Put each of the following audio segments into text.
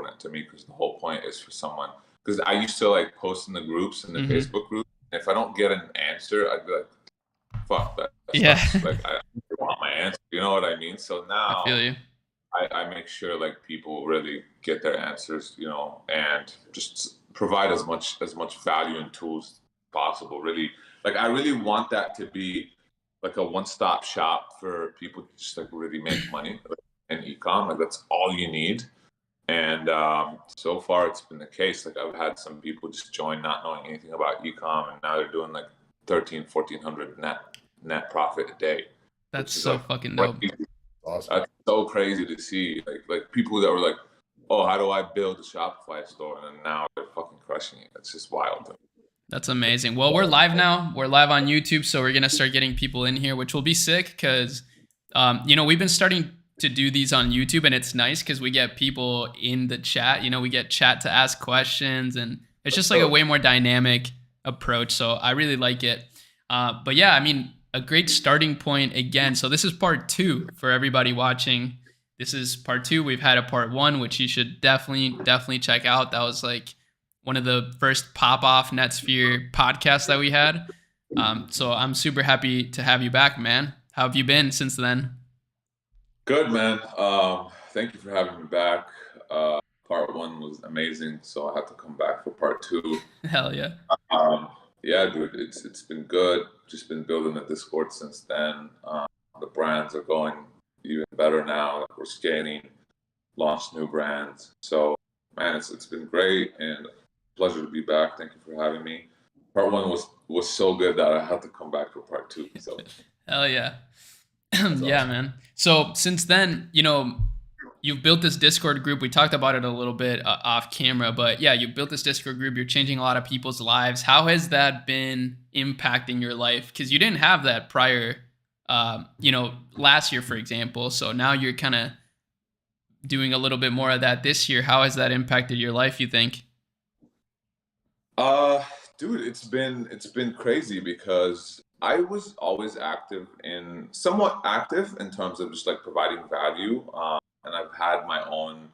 important to me, because the whole point is for someone, because I used to like post in the groups, in the Facebook group, and if I don't get an answer, I'd be like, fuck, that Yeah. sucks. Like, I want my answer, you know what I mean? So I feel now you. I make sure like people really get their answers, you know, and just provide as much value and tools as possible. Really, like I really want that to be like a one-stop shop for people to just like really make money in ecom. Like that's all you need. And so far it's been the case. Like I've had some people just join not knowing anything about ecom, and now they're doing like 1,400 net profit a day, That's which is so like fucking dope. crazy. Awesome. That's so crazy to see. Like people that were like, "Oh, how do I build a Shopify store?" And now they're fucking crushing it. It's just wild. That's amazing. Well, we're live now. We're live on YouTube, so we're gonna start getting people in here, which will be sick because, we've been starting to do these on YouTube, and it's nice because we get people in the chat. You know, we get chat to ask questions, and it's just like a way more dynamic approach. So I really like it. But yeah, I mean, a great starting point again. So this is part 2 for everybody watching. This is part 2. We've had a part 1, which you should definitely check out. That was like one of the first pop-off Netsphere podcasts that we had. So I'm super happy to have you back, man. How have you been since then? Good, man. Thank you for having me back. Part 1 was amazing, so I had to come back for part 2. Hell yeah. Yeah, dude, it's been good. Just been building the Discord since then. The brands are going even better now. Like we're scaling, launched new brands. So, man, it's been great and pleasure to be back. Thank you for having me. Part 1 was so good that I had to come back for part 2. So, hell yeah. yeah, awesome. Man. So since then, you've built this Discord group. We talked about it a little bit off camera, but yeah, you built this Discord group. You're changing a lot of people's lives. How has that been impacting your life? Because you didn't have that prior, last year, for example. So now you're kind of doing a little bit more of that this year. How has that impacted your life, you think? Dude, it's been crazy because I was always somewhat active in terms of just like providing value. And I've had my own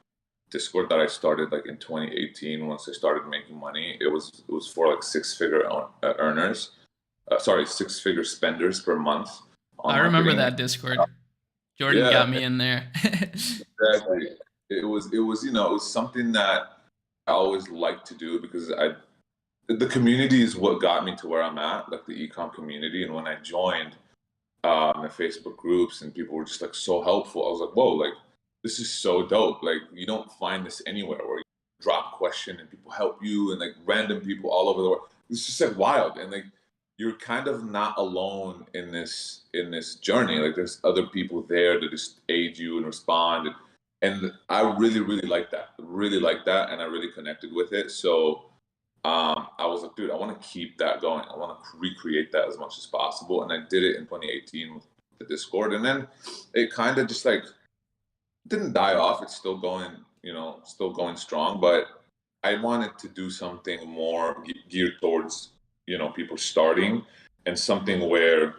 Discord that I started like in 2018 once I started making money. It was for like six-figure earners, six-figure spenders per month. I remember that Discord. Jordan got me in there. Exactly. It was it was something that I always liked to do because the community is what got me to where I'm at, like the ecom community. And when I joined the Facebook groups and people were just like so helpful, I was like, whoa, like this is so dope. Like you don't find this anywhere where you drop a question and people help you and like random people all over the world. It's just like wild. And like you're kind of not alone in this journey. Like there's other people there that just aid you and respond. And I really, really like that. Really like that. And I really connected with it. So I was like, dude, I want to keep that going. I want to recreate that as much as possible. And I did it in 2018 with the Discord. And then it kind of just like didn't die off. It's still going, still going strong. But I wanted to do something more geared towards, people starting, and something where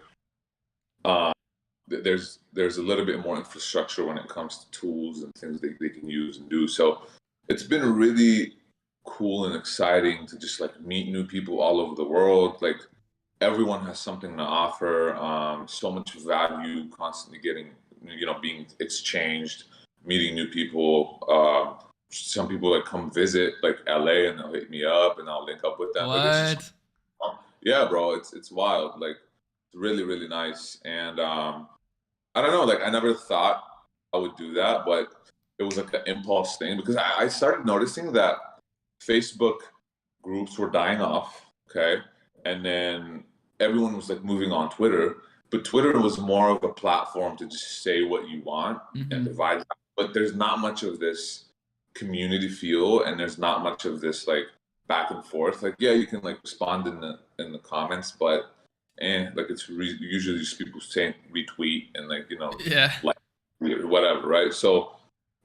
there's a little bit more infrastructure when it comes to tools and things they can use and do. So it's been really cool and exciting to just like meet new people all over the world. Like everyone has something to offer. So much value constantly getting, being exchanged, meeting new people. Some people like come visit like LA and they'll hit me up and I'll link up with them. What? Like, yeah, bro, it's wild. Like it's really, really nice. And I don't know, like I never thought I would do that, but it was like an impulse thing because I started noticing that Facebook groups were dying off, okay? And then everyone was like moving on Twitter, but Twitter was more of a platform to just say what you want and divide. But there's not much of this community feel, and there's not much of this like back and forth. Like, yeah, you can like respond in the comments, but like it's usually just people saying retweet and like like whatever, right? So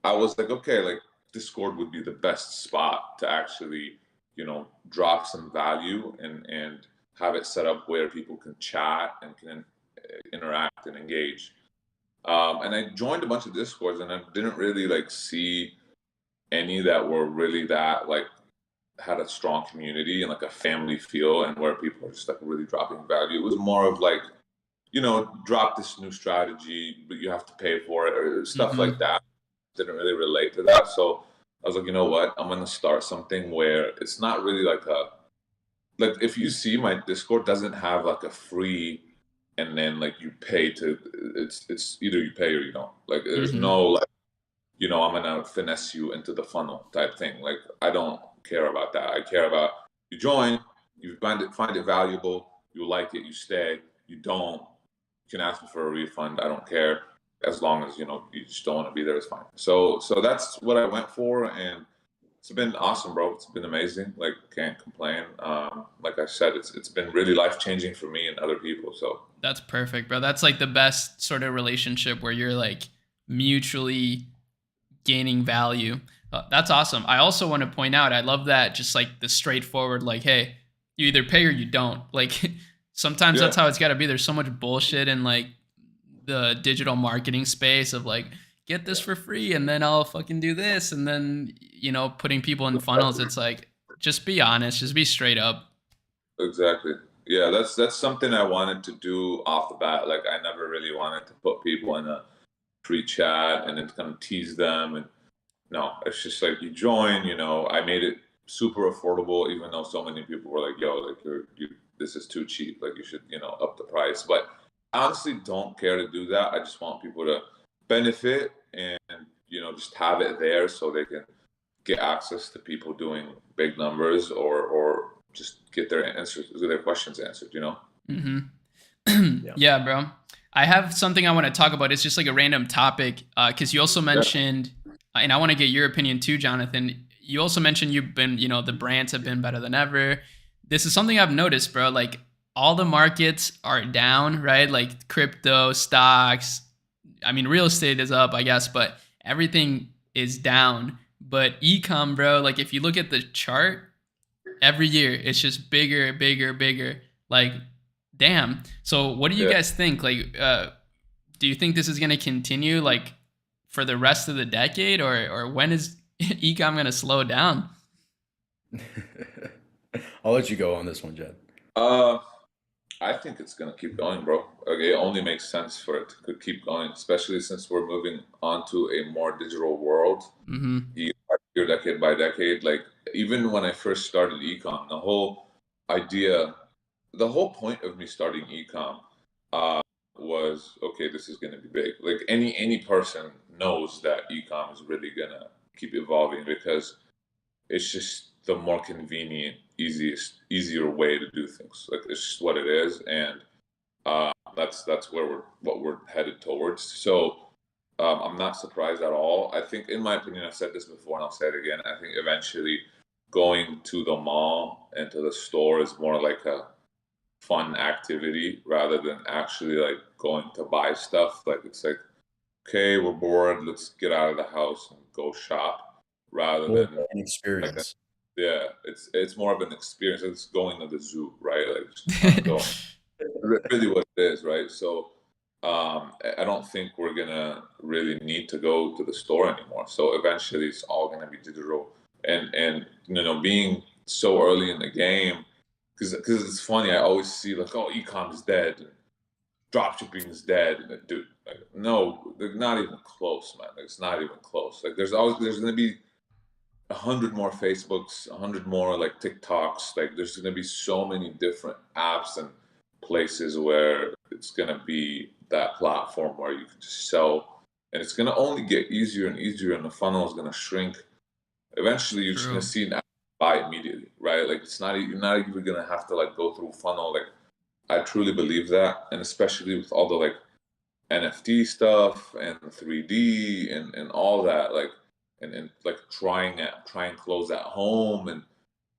I was like, okay, like Discord would be the best spot to actually, drop some value and have it set up where people can chat and can interact and engage. And I joined a bunch of Discords and I didn't really like see any that were really that like had a strong community and like a family feel, and where people are just like really dropping value. It was more of like, drop this new strategy, but you have to pay for it, or stuff like Mm-hmm. that. Didn't really relate to that. So I was like, you know what? I'm going to start something where it's not really like if you see my Discord doesn't have like a free and then like you pay to, it's either you pay or you don't. Like there's Mm-hmm. no like, I'm gonna finesse you into the funnel type thing. Like I don't care about that. I care about you join, you find it valuable, you like it, you stay. You don't, you can ask me for a refund. I don't care, as long as you just don't want to be there. It's fine. So that's what I went for, and it's been awesome, bro. It's been amazing. Like can't complain. Like I said, it's been really life changing for me and other people. So That's perfect, bro. That's like the best sort of relationship where you're like mutually gaining value. That's awesome. I also want to point out, I love that just like the straightforward, like, hey, you either pay or you don't. Like sometimes yeah, that's how it's got to be. There's so much bullshit in like the digital marketing space of like, get this for free and then I'll fucking do this. And then, putting people in funnels. It's like, just be honest, just be straight up. exactly. Yeah, that's something I wanted to do off the bat. Like I never really wanted to put people in a free chat and then kind of tease them. And no, it's just like you join. I made it super affordable, even though so many people were like, "Yo, like this is too cheap. Like you should, up the price." But I honestly don't care to do that. I just want people to benefit and just have it there so they can get access to people doing big numbers, or just get their questions answered. Mm-hmm. Yeah. Yeah, bro. I have something I want to talk about. It's just like a random topic because you also Yeah. mentioned, and I want to get your opinion too, Jonathan. You also mentioned you've been, the brands have been better than ever. This is something I've noticed, bro. Like all the markets are down, right? Like crypto, stocks. I mean, real estate is up, I guess, but everything is down. But ecom, bro, like if you look at the chart, every year it's just bigger, bigger, bigger. Like, damn. So, what do you Yeah. guys think? Like, do you think this is going to continue like for the rest of the decade, or when is ecom going to slow down? I'll let you go on this one, Jed. I think it's gonna keep going, bro. Like it only makes sense for it to keep going, especially since we're moving onto a more digital world, Mm-hmm. year, decade by decade. Like even when I first started ecom, the whole point of me starting ecom, was okay. This is gonna be big. Like any person knows that ecom is really gonna keep evolving because it's just the more convenient, easier way to do things. Like it's just what it is, and that's what we're headed towards. So I'm not surprised at all. I think, in my opinion, I've said this before and I'll say it again. I think eventually going to the mall and to the store is more like a fun activity rather than actually like going to buy stuff. Like it's like, okay, we're bored, let's get out of the house and go shop, rather More of than an like experience. yeah, it's more of an experience. It's going to the zoo, right? Like just kind of going. Really what it is, right? So I don't think we're gonna really need to go to the store anymore. So eventually, it's all gonna be digital. And being so early in the game, because it's funny. I always see like, oh, e-com is dead, and dropshipping is dead, and dude, like, no, they're not even close, man. Like, it's not even close. Like there's gonna be 100 more Facebooks, 100 more like TikToks. Like there's going to be so many different apps and places where it's going to be that platform where you can just sell, and it's going to only get easier and easier, and the funnel is going to shrink. Eventually, you're just going True. to see an app buy immediately, right? Like it's not you're not even going to have to like go through funnel. Like I truly believe that, and especially with all the like NFT stuff and 3D and all that, like and like try and close at home, and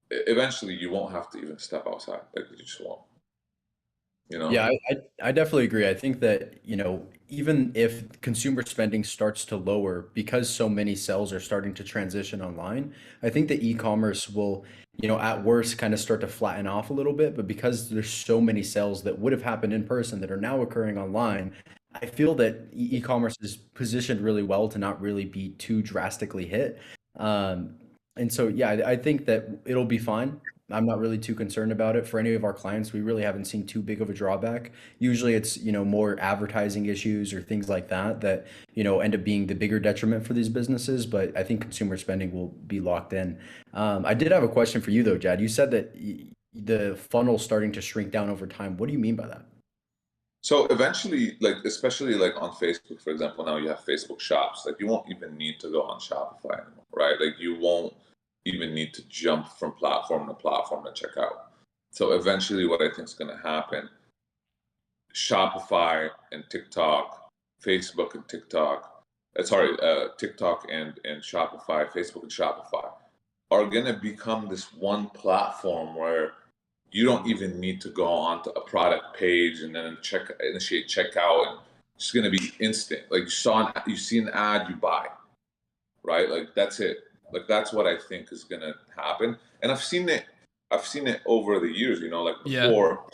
eventually you won't have to even step outside. Like you just won't, you know? Yeah, I definitely agree. I think that, even if consumer spending starts to lower because so many sales are starting to transition online, I think that e-commerce will, at worst kind of start to flatten off a little bit. But because there's so many sales that would have happened in person that are now occurring online, I feel that e-commerce is positioned really well to not really be too drastically hit. Um, and so, yeah, I think that it'll be fine. I'm not really too concerned about it. For any of our clients, we really haven't seen too big of a drawback. Usually it's, more advertising issues or things like that that, end up being the bigger detriment for these businesses. But I think consumer spending will be locked in. I did have a question for you though, Jad. You said that the funnel's starting to shrink down over time. What do you mean by that? So eventually, like especially like on Facebook, for example, now you have Facebook shops. Like you won't even need to go on Shopify anymore, right? Like you won't even need to jump from platform to platform to check out. So eventually, what I think is going to happen, Shopify and TikTok, Facebook and TikTok, TikTok and Shopify, Facebook and Shopify are going to become this one platform where you don't even need to go onto a product page and then initiate checkout, and it's going to be instant. Like you see an ad, you buy, right? Like that's it. Like that's what I think is going to happen. And I've seen it over the years. Like Yeah. before,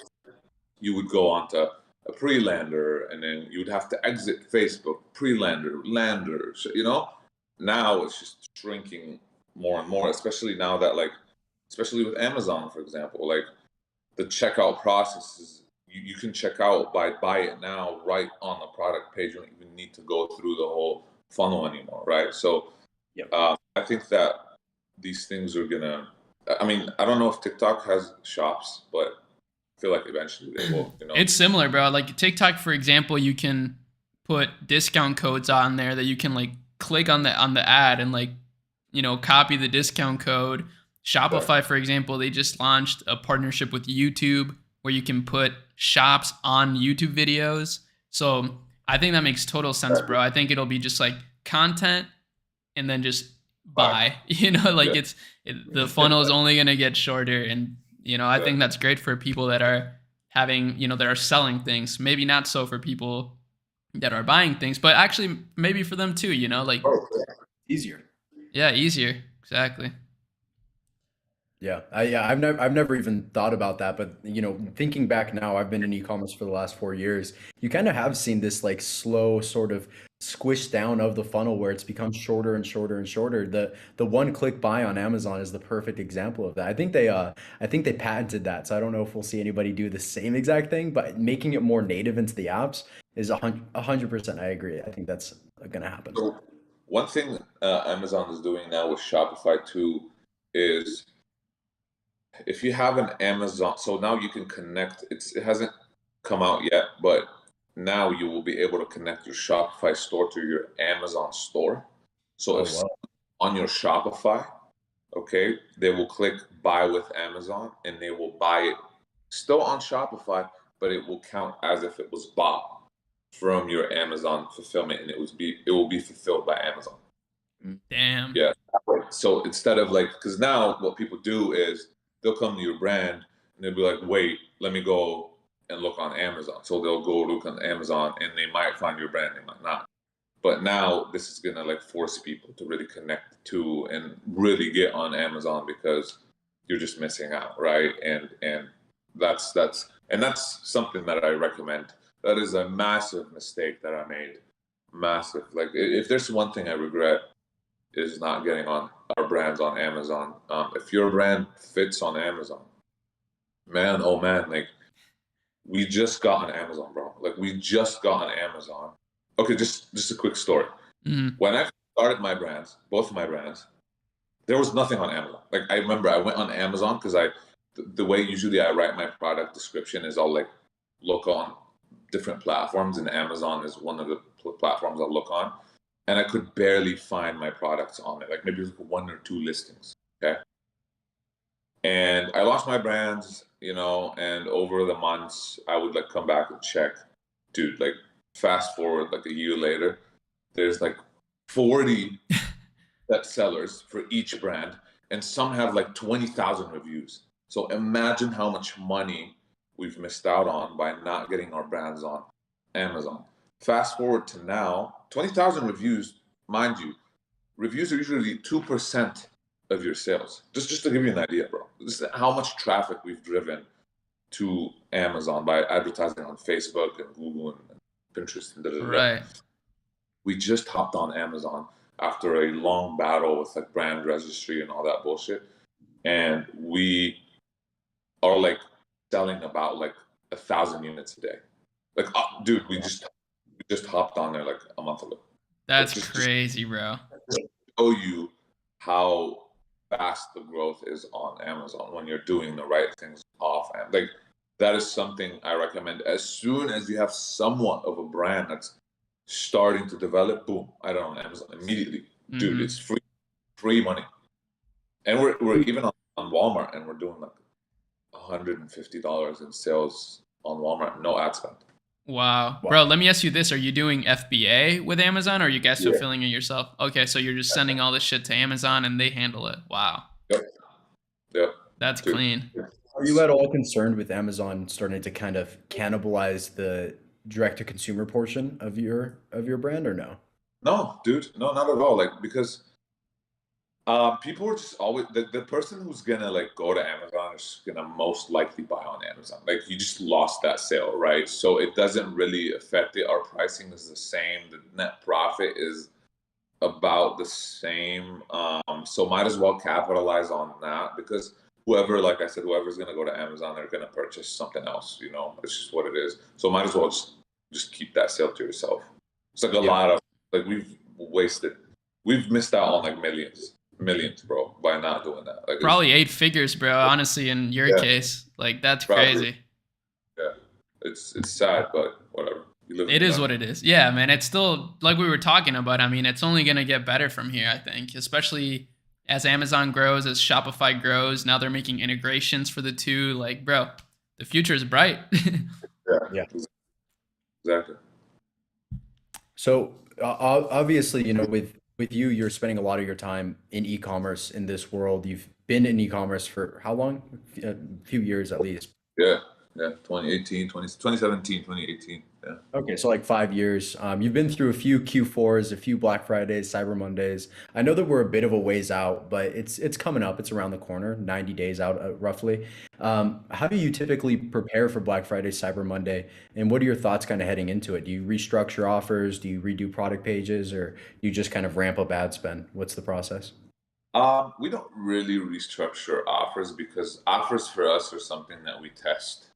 you would go onto a pre-lander and then you would have to exit Facebook, pre-lander, lander. So, now it's just shrinking more and more, especially now that especially with Amazon, for example, like the checkout process is you can check out by buy it now right on the product page. You don't even need to go through the whole funnel anymore, right? So Yep. I think that these things are gonna. I mean, I don't know if TikTok has shops, but I feel like eventually they will. It's similar, bro. Like TikTok, for example, you can put discount codes on there that you can like click on the ad and like, copy the discount code. Right. Shopify, for example, they just launched a partnership with YouTube where you can put shops on YouTube videos. So I think that makes total sense, Right. bro. I think it'll be just like content and then just Right. buy. Like Yeah. the funnel is only gonna get shorter, and I Yeah. think that's great for people that are having, that are selling things. Maybe not so for people that are buying things, but actually maybe for them too. Like Oh, yeah. Easier. yeah, easier. Exactly. Yeah, I've never even thought about that, but thinking back now, I've been in e-commerce for the last 4 years. You kind of have seen this like slow sort of squish down of the funnel where it's become shorter and shorter and shorter. The one click buy on Amazon is the perfect example of that. I think they patented that, so I don't know if we'll see anybody do the same exact thing, but making it more native into the apps is 100%. I agree. I think that's gonna happen. So one thing Amazon is doing now with Shopify too is if you have an Amazon, so now you can connect. It hasn't come out yet, but now you will be able to connect your Shopify store to your Amazon store. So Oh if wow. on your Shopify, okay, they will click buy with Amazon and they will buy it still on Shopify, but it will count as if it was bought from your Amazon fulfillment, and it will be fulfilled by Amazon. Damn. Yeah. So instead of because now what people do is they'll come to your brand and they'll be like, wait, let me go and look on Amazon. So they'll go look on Amazon and they might find your brand, they might not. But now this is gonna force people to really connect to and really get on Amazon because you're just missing out, right? And that's something that I recommend. That is a massive mistake that I made. Massive. Like if there's one thing I regret is not getting on our brands on Amazon. If your brand fits on Amazon, man, oh man, we just got on Amazon, bro. Like we just got on Amazon. Okay, just a quick story. Mhm. When I started my brands, both of my brands, there was nothing on Amazon. Like I remember I went on Amazon because the way usually I write my product description is I'll look on different platforms, and Amazon is one of the platforms I'll look on, and I could barely find my products on it. Like maybe one or two listings. Okay. And I lost my brands, and over the months I would come back and check. Dude, fast forward a year later, there's 40 bestsellers for each brand, and some have 20,000 reviews. So imagine how much money we've missed out on by not getting our brands on Amazon. Fast forward to now, 20,000 reviews, mind you, reviews are usually 2% of your sales. Just to give you an idea, bro. This is how much traffic we've driven to Amazon by advertising on Facebook and Google and Pinterest and da da da. Right. We just hopped on Amazon. after a long battle with like brand registry and all that bullshit. And we are like selling about like 1,000 units a day. Like, dude, we just hopped on there like a month ago. Like, That's crazy, bro. just show you how fast the growth is on Amazon when you're doing the right things off. And like, that is something I recommend. As soon as you have somewhat of a brand that's starting to develop, boom, I don't know, Amazon immediately. Dude, it's free money. And we're even on Walmart, and we're doing like $150 in sales on Walmart, no ad spend. Wow. Bro, let me ask you this. Are you doing FBA with Amazon, or are you guys fulfilling it yourself? Okay, so you're just sending all this shit to Amazon and they handle it. Wow. Yep. That's Dude. clean. Are you at all concerned with Amazon starting to kind of cannibalize the direct to consumer portion of your brand, or no? No, dude, no, not at all. Like, because people are just always the person who's gonna like go to Amazon is gonna most likely buy on Amazon. Like, you just lost that sale, right? So it doesn't really affect it. Our pricing is the same. The net profit is about the same. So might as well capitalize on that, because whoever, like I said, whoever's gonna go to Amazon, they're gonna purchase something else. You know, it's just what it is. So might as well just keep that sale to yourself. It's like a lot of like we've missed out on like millions, bro, by not doing that. Like, Probably 8 figures, bro. Honestly, in your case, like that's crazy. Yeah, it's sad, but whatever. It is what it is. Yeah, man. It's still like we were talking about. I mean, it's only gonna get better from here, I think, especially as Amazon grows, as Shopify grows. Now they're making integrations for the two. Like, bro, the future is bright. Yeah. Exactly. So obviously, with you, you're spending a lot of your time in e-commerce in this world. You've been in e-commerce for how long? A few years at least. Yeah. 2017, 2018. Yeah. Okay, so like 5 years. You've been through a few Q4s, a few Black Fridays, Cyber Mondays. I know that we're a bit of a ways out, but it's coming up. It's around the corner, 90 days out, roughly. How do you typically prepare for Black Friday, Cyber Monday, and what are your thoughts kind of heading into it? Do you restructure offers? Do you redo product pages, or do you just kind of ramp up ad spend? What's the process? We don't really restructure offers, because offers for us are something that we test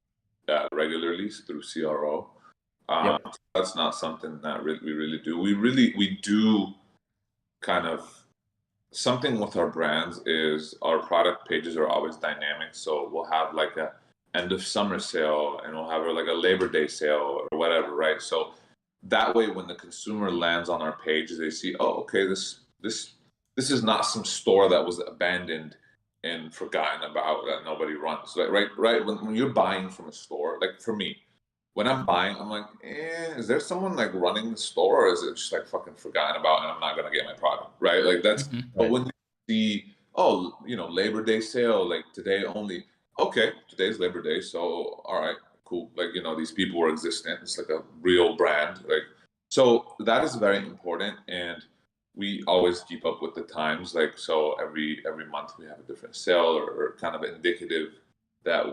regularly through CRO. Yep. So that's not something that we really do. We do kind of something with our brands is our product pages are always dynamic. So we'll have like a end of summer sale, and we'll have like a Labor Day sale or whatever, right? So that way, when the consumer lands on our page, they see, oh, okay, this is not some store that was abandoned and forgotten about that nobody runs. Like, right. When you're buying from a store, like for me, when I'm buying, I'm like, is there someone like running the store, or is it just like fucking forgotten about and I'm not gonna get my product, right? Like that's. But Right. when you see, oh, Labor Day sale, like today only. Okay, today's Labor Day, so all right, cool. Like, these people are existent. It's like a real brand, like. So that is very important, and we always keep up with the times. Like, so every month we have a different sale, or kind of indicative that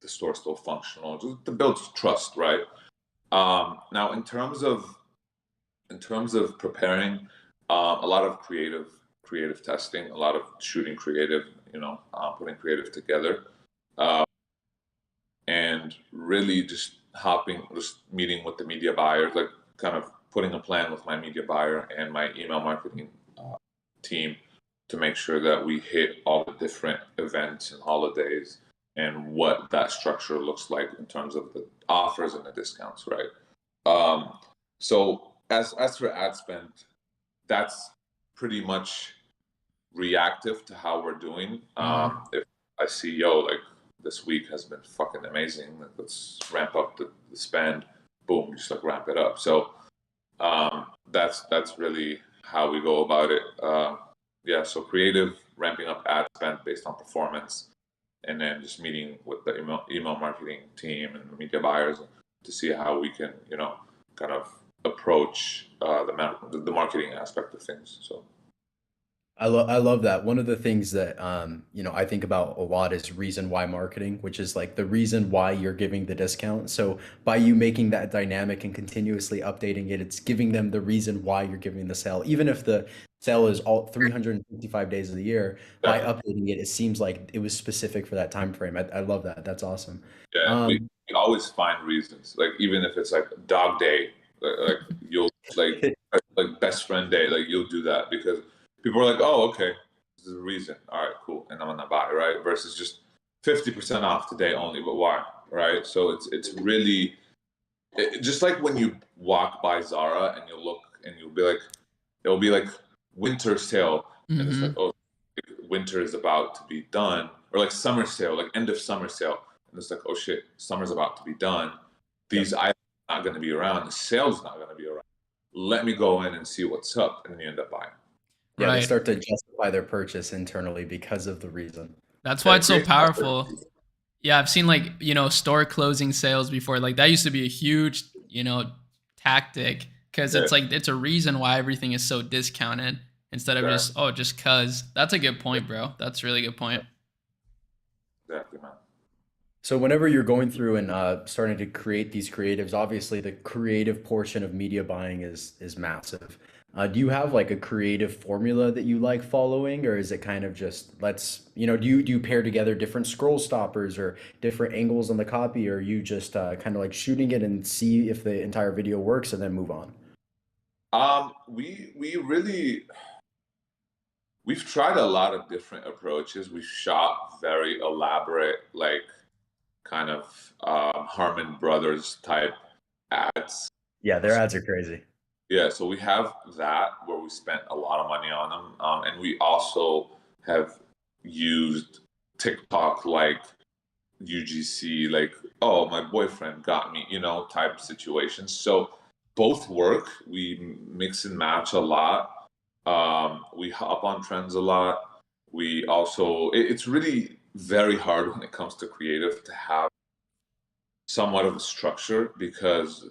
the store still functional, just to build trust, right? Now, in terms of preparing, a lot of creative testing, a lot of shooting creative, putting creative together, uh, and really just meeting with the media buyers, like kind of putting a plan with my media buyer and my email marketing team to make sure that we hit all the different events and holidays, and what that structure looks like in terms of the offers and the discounts, right? So as for ad spend, that's pretty much reactive to how we're doing. If I see, like this week has been fucking amazing, like, let's ramp up the spend, boom, just like ramp it up. So that's really how we go about it. Yeah, so creative, ramping up ad spend based on performance, and then just meeting with the email marketing team and the media buyers to see how we can, kind of approach the marketing aspect of things. So I love that. One of the things that I think about a lot is reason why marketing, which is like the reason why you're giving the discount. So by you making that dynamic and continuously updating it, it's giving them the reason why you're giving the sale. Even if the sale is all 355 days of the year, by Yeah, updating it, it seems like it was specific for that time frame. I love that. That's awesome. yeah. We always find reasons. Like even if it's like dog day, like you'll like best friend day, like you'll do that because people are like, oh, okay, this is a reason. All right, cool, and I'm gonna buy, right? Versus just 50% off today only, but why, right? So it's really just like when you walk by Zara and you look and you'll be like, it'll be like winter sale, and it's like, Hmm. oh, winter is about to be done, or like summer sale, like end of summer sale, and it's like, oh shit, summer's about to be done. Yep. These items are not going to be around. The sale's not going to be around. Let me go in and see what's up, and then you end up buying. Yeah, they Right. start to justify their purchase internally because of the reason. That's Yeah, why it it's so creates powerful. urgency. Yeah, I've seen like, store closing sales before. Like that used to be a huge, tactic because Yeah, it's like it's a reason why everything is so discounted instead of exactly, just, oh, just cuz. That's a good point, bro. That's a really good point. exactly, man. So whenever you're going through and starting to create these creatives, obviously the creative portion of media buying is massive. Do you have like a creative formula that you like following, or is it kind of just do you pair together different scroll stoppers or different angles on the copy, or are you just kind of like shooting it and see if the entire video works and then move on? We really we've tried a lot of different approaches. We've shot very elaborate, like kind of Harmon Brothers type ads. Yeah, their ads are crazy. Yeah, so we have that where we spent a lot of money on them, and we also have used TikTok like UGC, like oh my boyfriend got me, type situations. So both work. We mix and match a lot. We hop on trends a lot. We also it's really very hard when it comes to creative to have somewhat of a structure because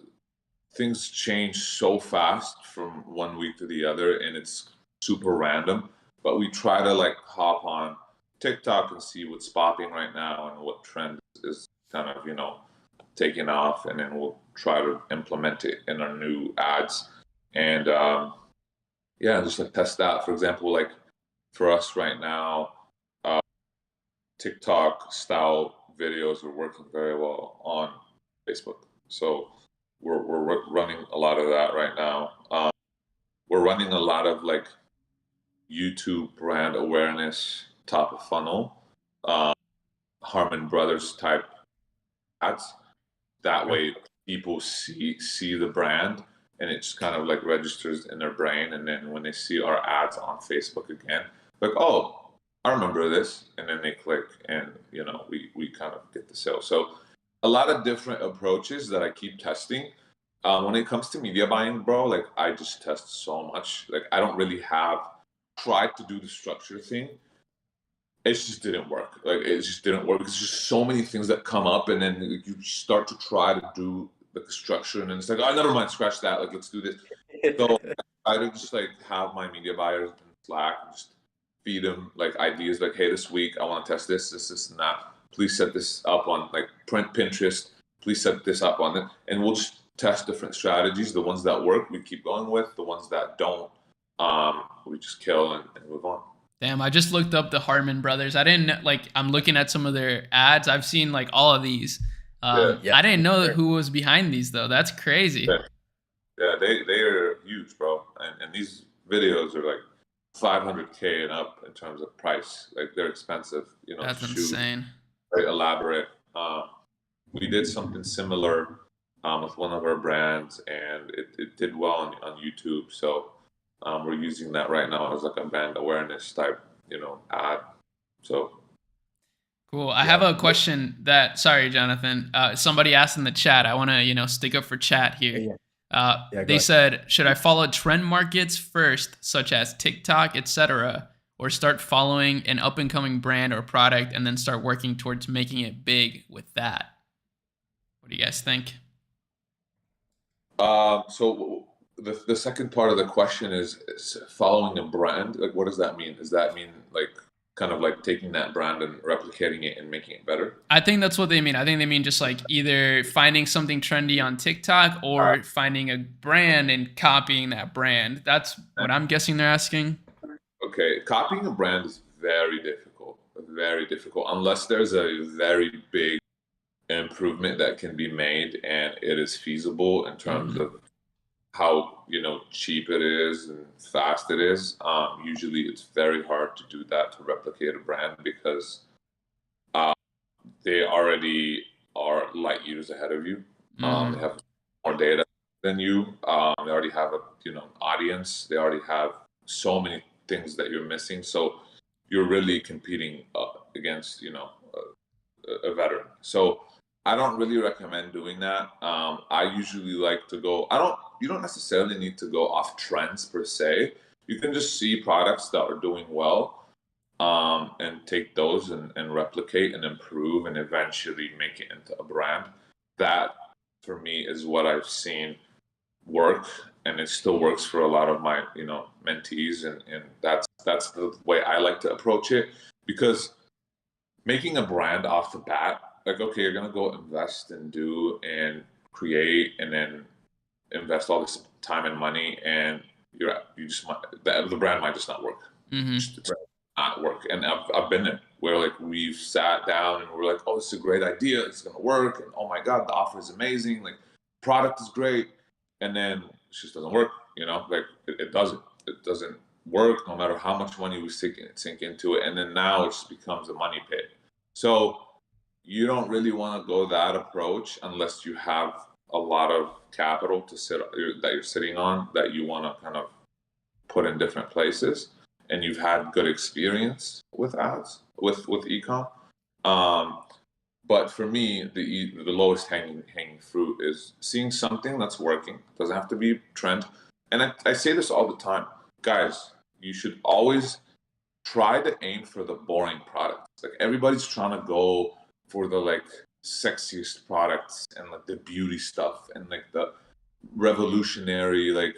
things change so fast from one week to the other and it's super random. But we try to like hop on TikTok and see what's popping right now and what trend is kind of, taking off, and then we'll try to implement it in our new ads. And yeah, just like test that. For example, like for us right now, uh, TikTok style videos are working very well on Facebook. So we're running a lot of that right now. We're running a lot of like YouTube brand awareness top of funnel, uh, Harmon Brothers type ads. That Okay. way, people see the brand, and it just kind of like registers in their brain. And then when they see our ads on Facebook again, like, oh, I remember this, and then they click, and we kind of get the sale. So a lot of different approaches that I keep testing. When it comes to media buying, bro, like I just test so much. Like I don't really have tried to do the structure thing. It just didn't work. Like it just didn't work because there's just so many things that come up, and then you start to try to do like the structure, and then it's like, oh, never mind, scratch that. Like let's do this. So I try to just like have my media buyers in Slack, and just feed them like ideas, like, hey, this week I want to test this, and that. Please set this up on like Pinterest. Please set this up on it, and we'll just test different strategies. The ones that work, we keep going with. The ones that don't, we just kill and move on. Damn, I just looked up the Harmon brothers. I didn't like I'm looking at some of their ads. I've seen like all of these. Yeah, Yeah. I didn't know who was behind these though. That's crazy. yeah. Yeah, they are huge, bro. And these videos are like 500K and up in terms of price. Like they're expensive, to That's shoot, insane. very elaborate. We did something similar with one of our brands, and it did well on YouTube. So we're using that right now as like a brand awareness type, ad. So Cool. I have Yeah. a question that, sorry, Jonathan. Somebody asked in the chat. I want to, stick up for chat Yeah. here. Yeah. Yeah. Go They ahead. said, should I follow trend markets first, such as TikTok, etc., or start following an up and coming brand or product and then start working towards making it big with that? What do you guys think? so the second part of the question is following a brand. Like, what does that mean? Does that mean like kind of like taking that brand and replicating it and making it better? I think that's what they mean. I think they mean just like either finding something trendy on TikTok or finding a brand and copying that brand. That's what I'm guessing they're asking. Okay, copying a brand is very difficult, unless there's a very big improvement that can be made and it is feasible in terms of how cheap it is and fast it is. Usually, it's very hard to do that, to replicate a brand, because they already are light years ahead of you. They have more data than you. They already have a audience. They already have so many things that you're missing. So you're really competing against a veteran. So I don't really recommend doing that. I usually like to go. You don't necessarily need to go off trends per se. You can just see products that are doing well, and take those and replicate and improve and eventually make it into a brand. That, for me, is what I've seen work, and it still works for a lot of my mentees, and that's the way I like to approach it. Because making a brand off the bat, like, okay, you're gonna go invest and do and create and then invest all this time and money, and you just might, the brand might just not work. It's not work. And I've been there where like we've sat down and we're like, oh, this is a great idea, it's gonna work, and oh my god, the offer is amazing, like product is great, and then it just doesn't work. Like it doesn't work, no matter how much money we sink into it, and then now it just becomes a money pit. So you don't really want to go that approach unless you have a lot of capital that you're sitting on, that you want to kind of put in different places, and you've had good experience with ads, with ecom. But for me, the lowest hanging fruit is seeing something that's working. It doesn't have to be trend. And I say this all the time, guys. You should always try to aim for the boring products. Like, everybody's trying to go for the like sexiest products and like the beauty stuff and like the revolutionary, like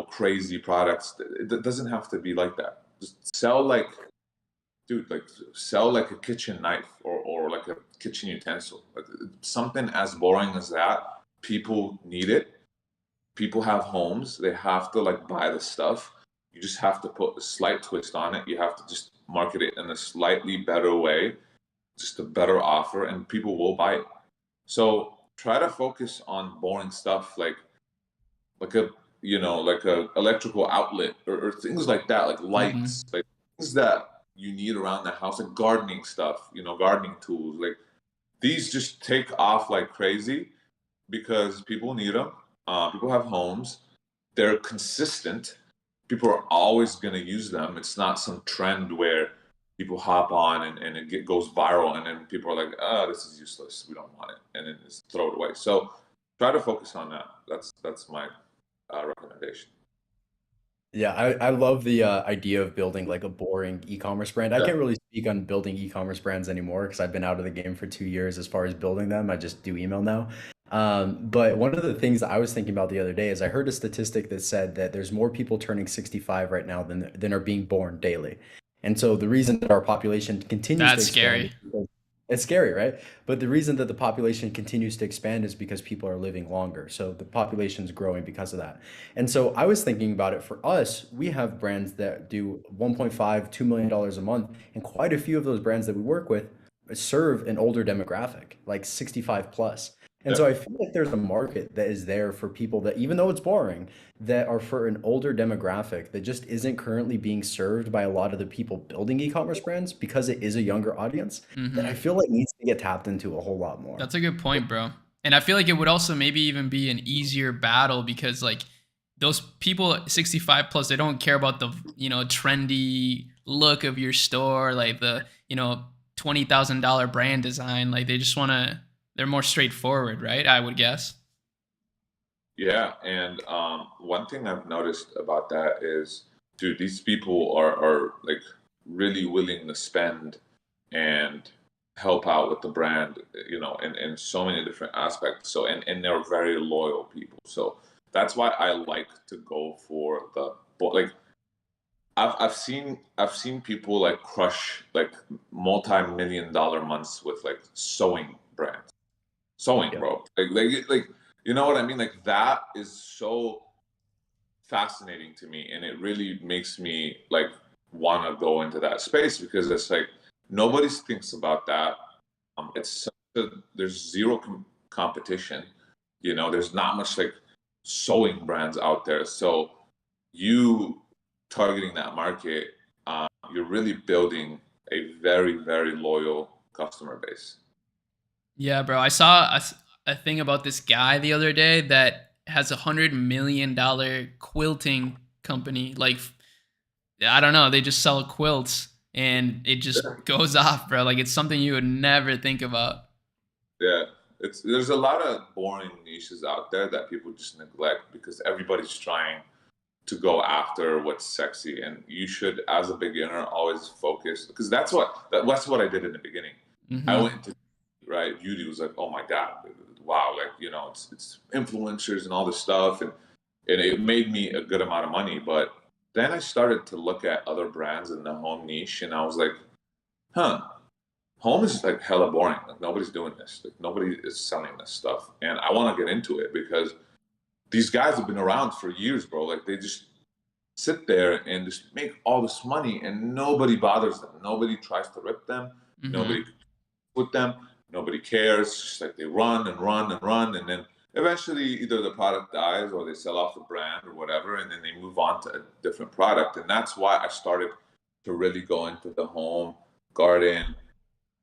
crazy products. It doesn't have to be like that. Just sell like, dude, like sell like a kitchen knife or like a kitchen utensil. Like something as boring as that. People need it. People have homes. They have to like buy the stuff. You just have to put a slight twist on it. You have to just market it in a slightly better way, just a better offer, and people will buy it. So try to focus on boring stuff like a like a electrical outlet or things like that, like lights, like things that you need around the house, like gardening stuff, gardening tools. Like, these just take off like crazy because people need them. People have homes. They're consistent. People are always going to use them. It's not some trend where people hop on and it goes viral, and then people are like, oh, this is useless, we don't want it, and then just throw it away. So try to focus on that. That's my recommendation. Yeah, I love the idea of building like a boring e-commerce brand. I Yeah. can't really speak on building e-commerce brands anymore because I've been out of the game for 2 years as far as building them. I just do email now. But one of the things that I was thinking about the other day is I heard a statistic that said that there's more people turning 65 right now than are being born daily. And so the reason that our population continues to That's expand scary. is because it's scary, right? But the reason that the population continues to expand is because people are living longer. So the population's growing because of that. And so I was thinking about it for us, we have brands that do 1.5, $2 million a month, and quite a few of those brands that we work with serve an older demographic, like 65 plus. And Yeah. so I feel like there's a market that is there for people that, even though it's boring, that are for an older demographic that just isn't currently being served by a lot of the people building e-commerce brands because it is a younger audience that I feel like needs to get tapped into a whole lot more. That's a good point, bro. And I feel like it would also maybe even be an easier battle because like those people 65 plus, they don't care about the, trendy look of your store, like the, $20,000 brand design. Like they just want to, they're more straightforward, right? I would guess. Yeah, and one thing I've noticed about that is, dude, these people are like really willing to spend and help out with the brand, in so many different aspects. So and they're very loyal people. So that's why I like to go for like I've seen people like crush like multi-million-dollar months with like sewing brands. Sewing, Yeah. bro. Like you know what I mean? Like that is so fascinating to me, and it really makes me like want to go into that space because it's like nobody thinks about that. It's there's zero competition. You know, there's not much like sewing brands out there. So you targeting that market, you're really building a very, very loyal customer base. Yeah, bro. I saw a thing about this guy the other day that has $100 million quilting company. Like, I don't know, they just sell quilts and it just goes off, bro. Like, it's something you would never think about. Yeah, there's a lot of boring niches out there that people just neglect because everybody's trying to go after what's sexy, and you should, as a beginner, always focus because that's what I did in the beginning. I Hmm. went to right beauty was like, oh my god, wow, like you know, it's influencers and all this stuff, and it made me a good amount of money. But then I started to look at other brands in the home niche, and I was like, huh, home is like hella boring. Like nobody's doing this. Like nobody is selling this stuff, and I want to get into it because these guys have been around for years, bro. Like they just sit there and just make all this money, and nobody bothers them. Nobody tries to rip them. Hmm. Nobody with them. Nobody cares. It's just like they run and run and run, and then eventually either the product dies or they sell off the brand or whatever, and then they move on to a different product. And that's why I started to really go into the home, garden,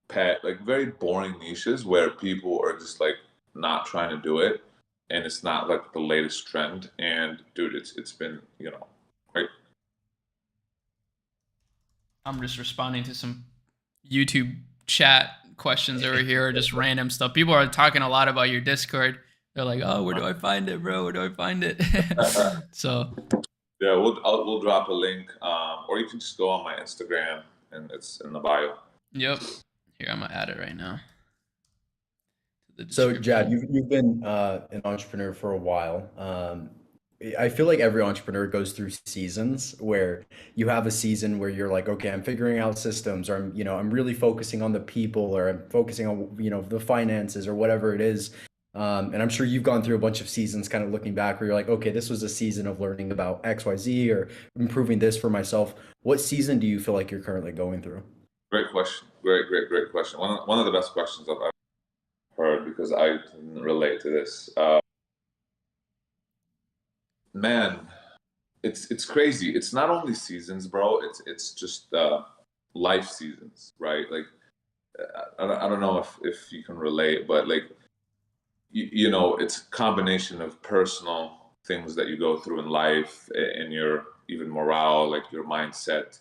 pet, like very boring niches where people are just like not trying to do it, and it's not like the latest trend. And dude, it's been right. I'm just responding to some YouTube chat questions over here, or just random stuff. People are talking a lot about your Discord. They're like, "Oh, where do I find it, bro? Where do I find it?" So, Yeah, we'll drop a link, or you can just go on my Instagram and it's in the bio. yep. Here, I'm gonna add it right now to the So, Jad, description. you've been an entrepreneur for a while. I feel like every entrepreneur goes through seasons where you have a season where you're like, okay, I'm figuring out systems, or I'm really focusing on the people, or I'm focusing on, the finances, or whatever it is. And I'm sure you've gone through a bunch of seasons, kind of looking back, where you're like, okay, this was a season of learning about X, Y, Z, or improving this for myself. What season do you feel like you're currently going through? Great question. Great question. One of the best questions I've ever heard because I can relate to this. Man, it's crazy. It's not only seasons, bro. It's just life seasons, right? Like I don't know if you can relate, but like it's a combination of personal things that you go through in life, and your even morale, like your mindset,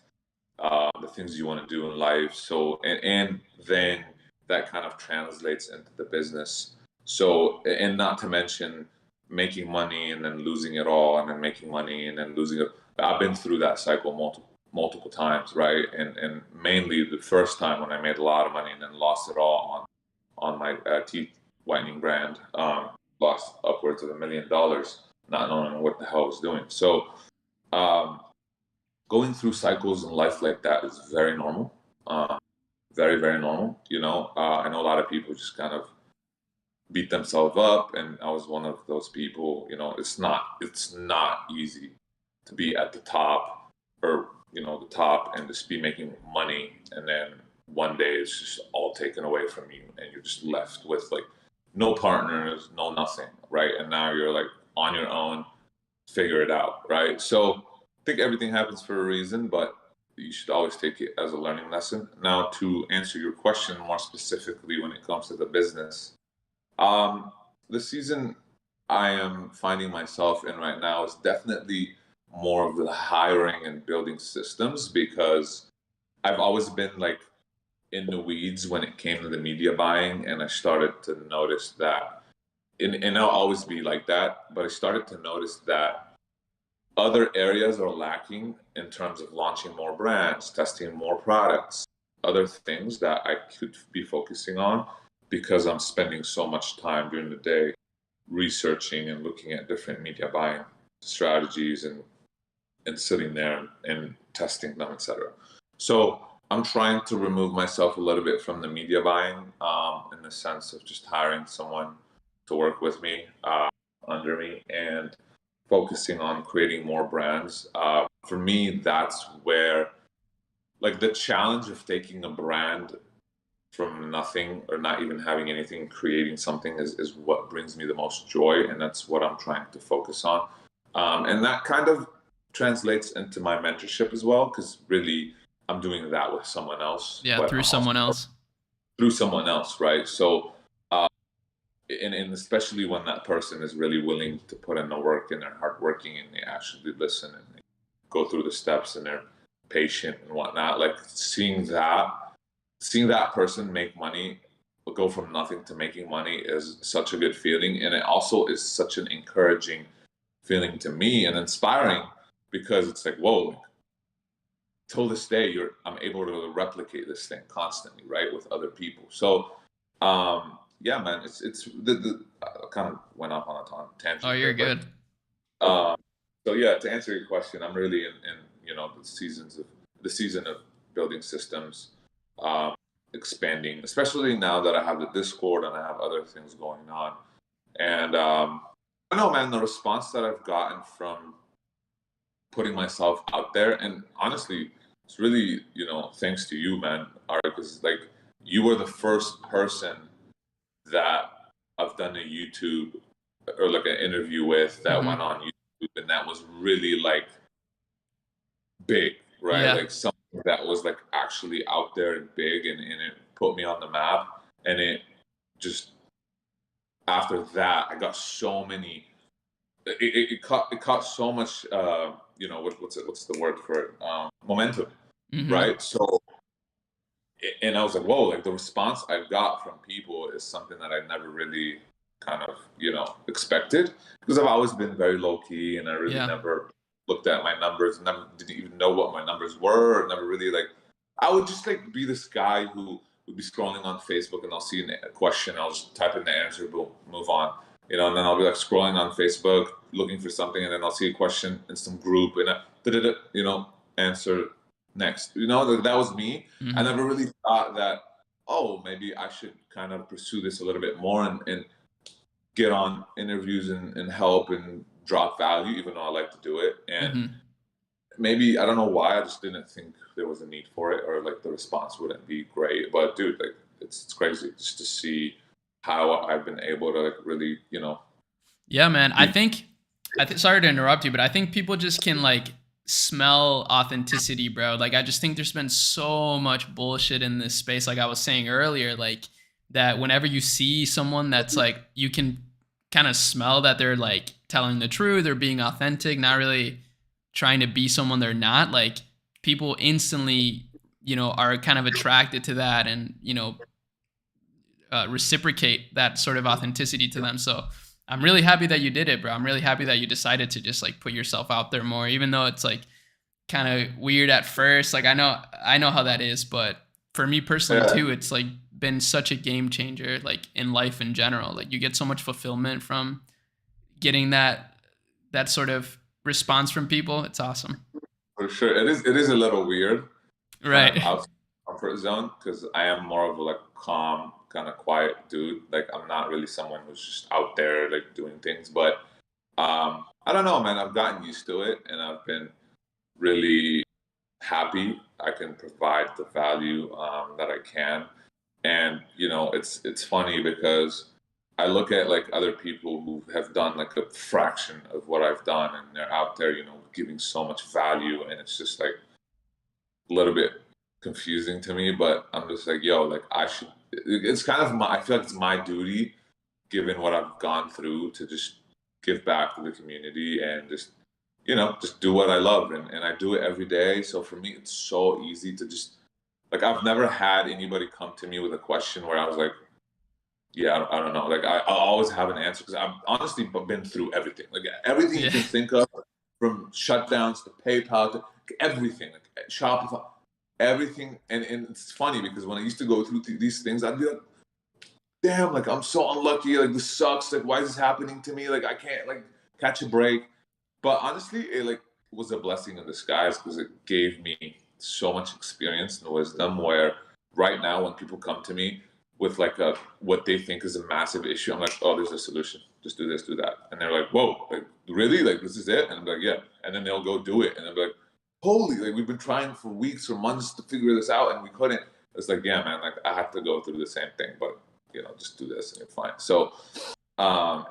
the things you want to do in life. So, and then that kind of translates into the business. So, and not to mention making money and then losing it all, and then making money and then losing it. I've been through that cycle multiple times, right? And mainly the first time when I made a lot of money and then lost it all on my teeth whitening brand, lost upwards of $1 million, not knowing what the hell I was doing. So, um, going through cycles in life like that is very normal, very very normal. I know a lot of people just kind of beat themselves up, and I was one of those people. It's not easy to be at the top, or the top, and just be making money, and then one day it's just all taken away from you, and you're just left with like no partners, no nothing, right? And now you're like on your own, figure it out, right? So I think everything happens for a reason, but you should always take it as a learning lesson. Now, to answer your question more specifically when it comes to the business, um, the season I am finding myself in right now is definitely more of the hiring and building systems, because I've always been like in the weeds when it came to the media buying, and I started to notice that, and I'll always be like that, but I started to notice that other areas are lacking in terms of launching more brands, testing more products, other things that I could be focusing on because I'm spending so much time during the day researching and looking at different media buying strategies and sitting there and testing them, etc. So I'm trying to remove myself a little bit from the media buying, in the sense of just hiring someone to work with me, under me, and focusing on creating more brands. For me, that's where, like, the challenge of taking a brand from nothing or not even having anything, creating something is what brings me the most joy, and that's what I'm trying to focus on. And that kind of translates into my mentorship as well, because really I'm doing that with someone else. Yeah, but through I'm someone also else. through someone else, right? So, and especially when that person is really willing to put in the work and they're hardworking and they actually listen and they go through the steps and they're patient and whatnot. Like seeing that person make money, go from nothing to making money, is such a good feeling, and it also is such an encouraging feeling to me and inspiring, because it's like, whoa, till this day, I'm able to replicate this thing constantly, right, with other people. So, yeah, man, it's the I kind of went off on a tangent. Oh, you're there, good. but, so yeah, to answer your question, I'm really in the season of building systems, expanding, especially now that I have the Discord and I have other things going on. And I don't know, man, the response that I've gotten from putting myself out there, and honestly, it's really, thanks to you, man, Ari, because like you were the first person that I've done a YouTube or like an interview with that went on YouTube, and that was really like big, right? Yeah. Like something that was like actually out there and big, and it put me on the map. And it just, after that, I got so many. It caught so much. What's the word for it? Momentum, right? So, and I was like, whoa! Like the response I got from people is something that I never really kind of expected, because I've always been very low key, and I really never looked at my numbers, never didn't even know what my numbers were, or never really like. I would just like be this guy who would be scrolling on Facebook, and I'll see a question, I'll just type in the answer, boom, move on. And then I'll be like scrolling on Facebook looking for something, and then I'll see a question in some group, and answer next. That was me. I never really thought that, oh, maybe I should kind of pursue this a little bit more and get on interviews and help and drop value, even though I like to do it. And maybe, I don't know why, I just didn't think there was a need for it, or like the response wouldn't be great. But dude, like it's crazy just to see how I've been able to like really, Yeah, man. I think sorry to interrupt you, but I think people just can like smell authenticity, bro. Like I just think there's been so much bullshit in this space, like I was saying earlier, like that whenever you see someone that's like, you can kind of smell that they're like telling the truth, they're being authentic, not really trying to be someone they're not, like people instantly, are kind of attracted to that, and reciprocate that sort of authenticity to them. So I'm really happy that you did it, bro. I'm really happy that you decided to just like put yourself out there more, even though it's like kind of weird at first. Like I know how that is, but for me personally too, it's like been such a game changer, like in life in general. Like you get so much fulfillment from getting that sort of response from people. It's awesome. For sure. It is a little weird, Right. out of comfort zone, because I am more of a like calm, kind of quiet dude. Like I'm not really someone who's just out there like doing things. But I don't know, man. I've gotten used to it, and I've been really happy I can provide the value that I can. And it's funny because I look at like other people who have done like a fraction of what I've done, and they're out there, giving so much value, and it's just like a little bit confusing to me. But I'm just like, yo, like it's kind of I feel like it's my duty, given what I've gone through, to just give back to the community and just do what I love, and I do it every day. So for me, it's so easy to just, like, I've never had anybody come to me with a question where I was like, yeah, I don't know. Like I'll always have an answer, because I've honestly been through everything, like everything you can think of, from shutdowns to PayPal to everything, like Shopify, everything. And it's funny because when I used to go through these things, I'd be like, damn, like I'm so unlucky, like this sucks, like why is this happening to me? Like I can't like catch a break. But honestly, it like was a blessing in disguise because it gave me so much experience and wisdom where right now when people come to me with like a what they think is a massive issue, I'm like, oh, there's a solution. Just do this, do that. And they're like, whoa, like really? Like this is it? And I'm like, yeah. And then they'll go do it. And I'm like, holy, like we've been trying for weeks or months to figure this out and we couldn't. It's like, yeah, man, like I have to go through the same thing, but just do this and you're fine. So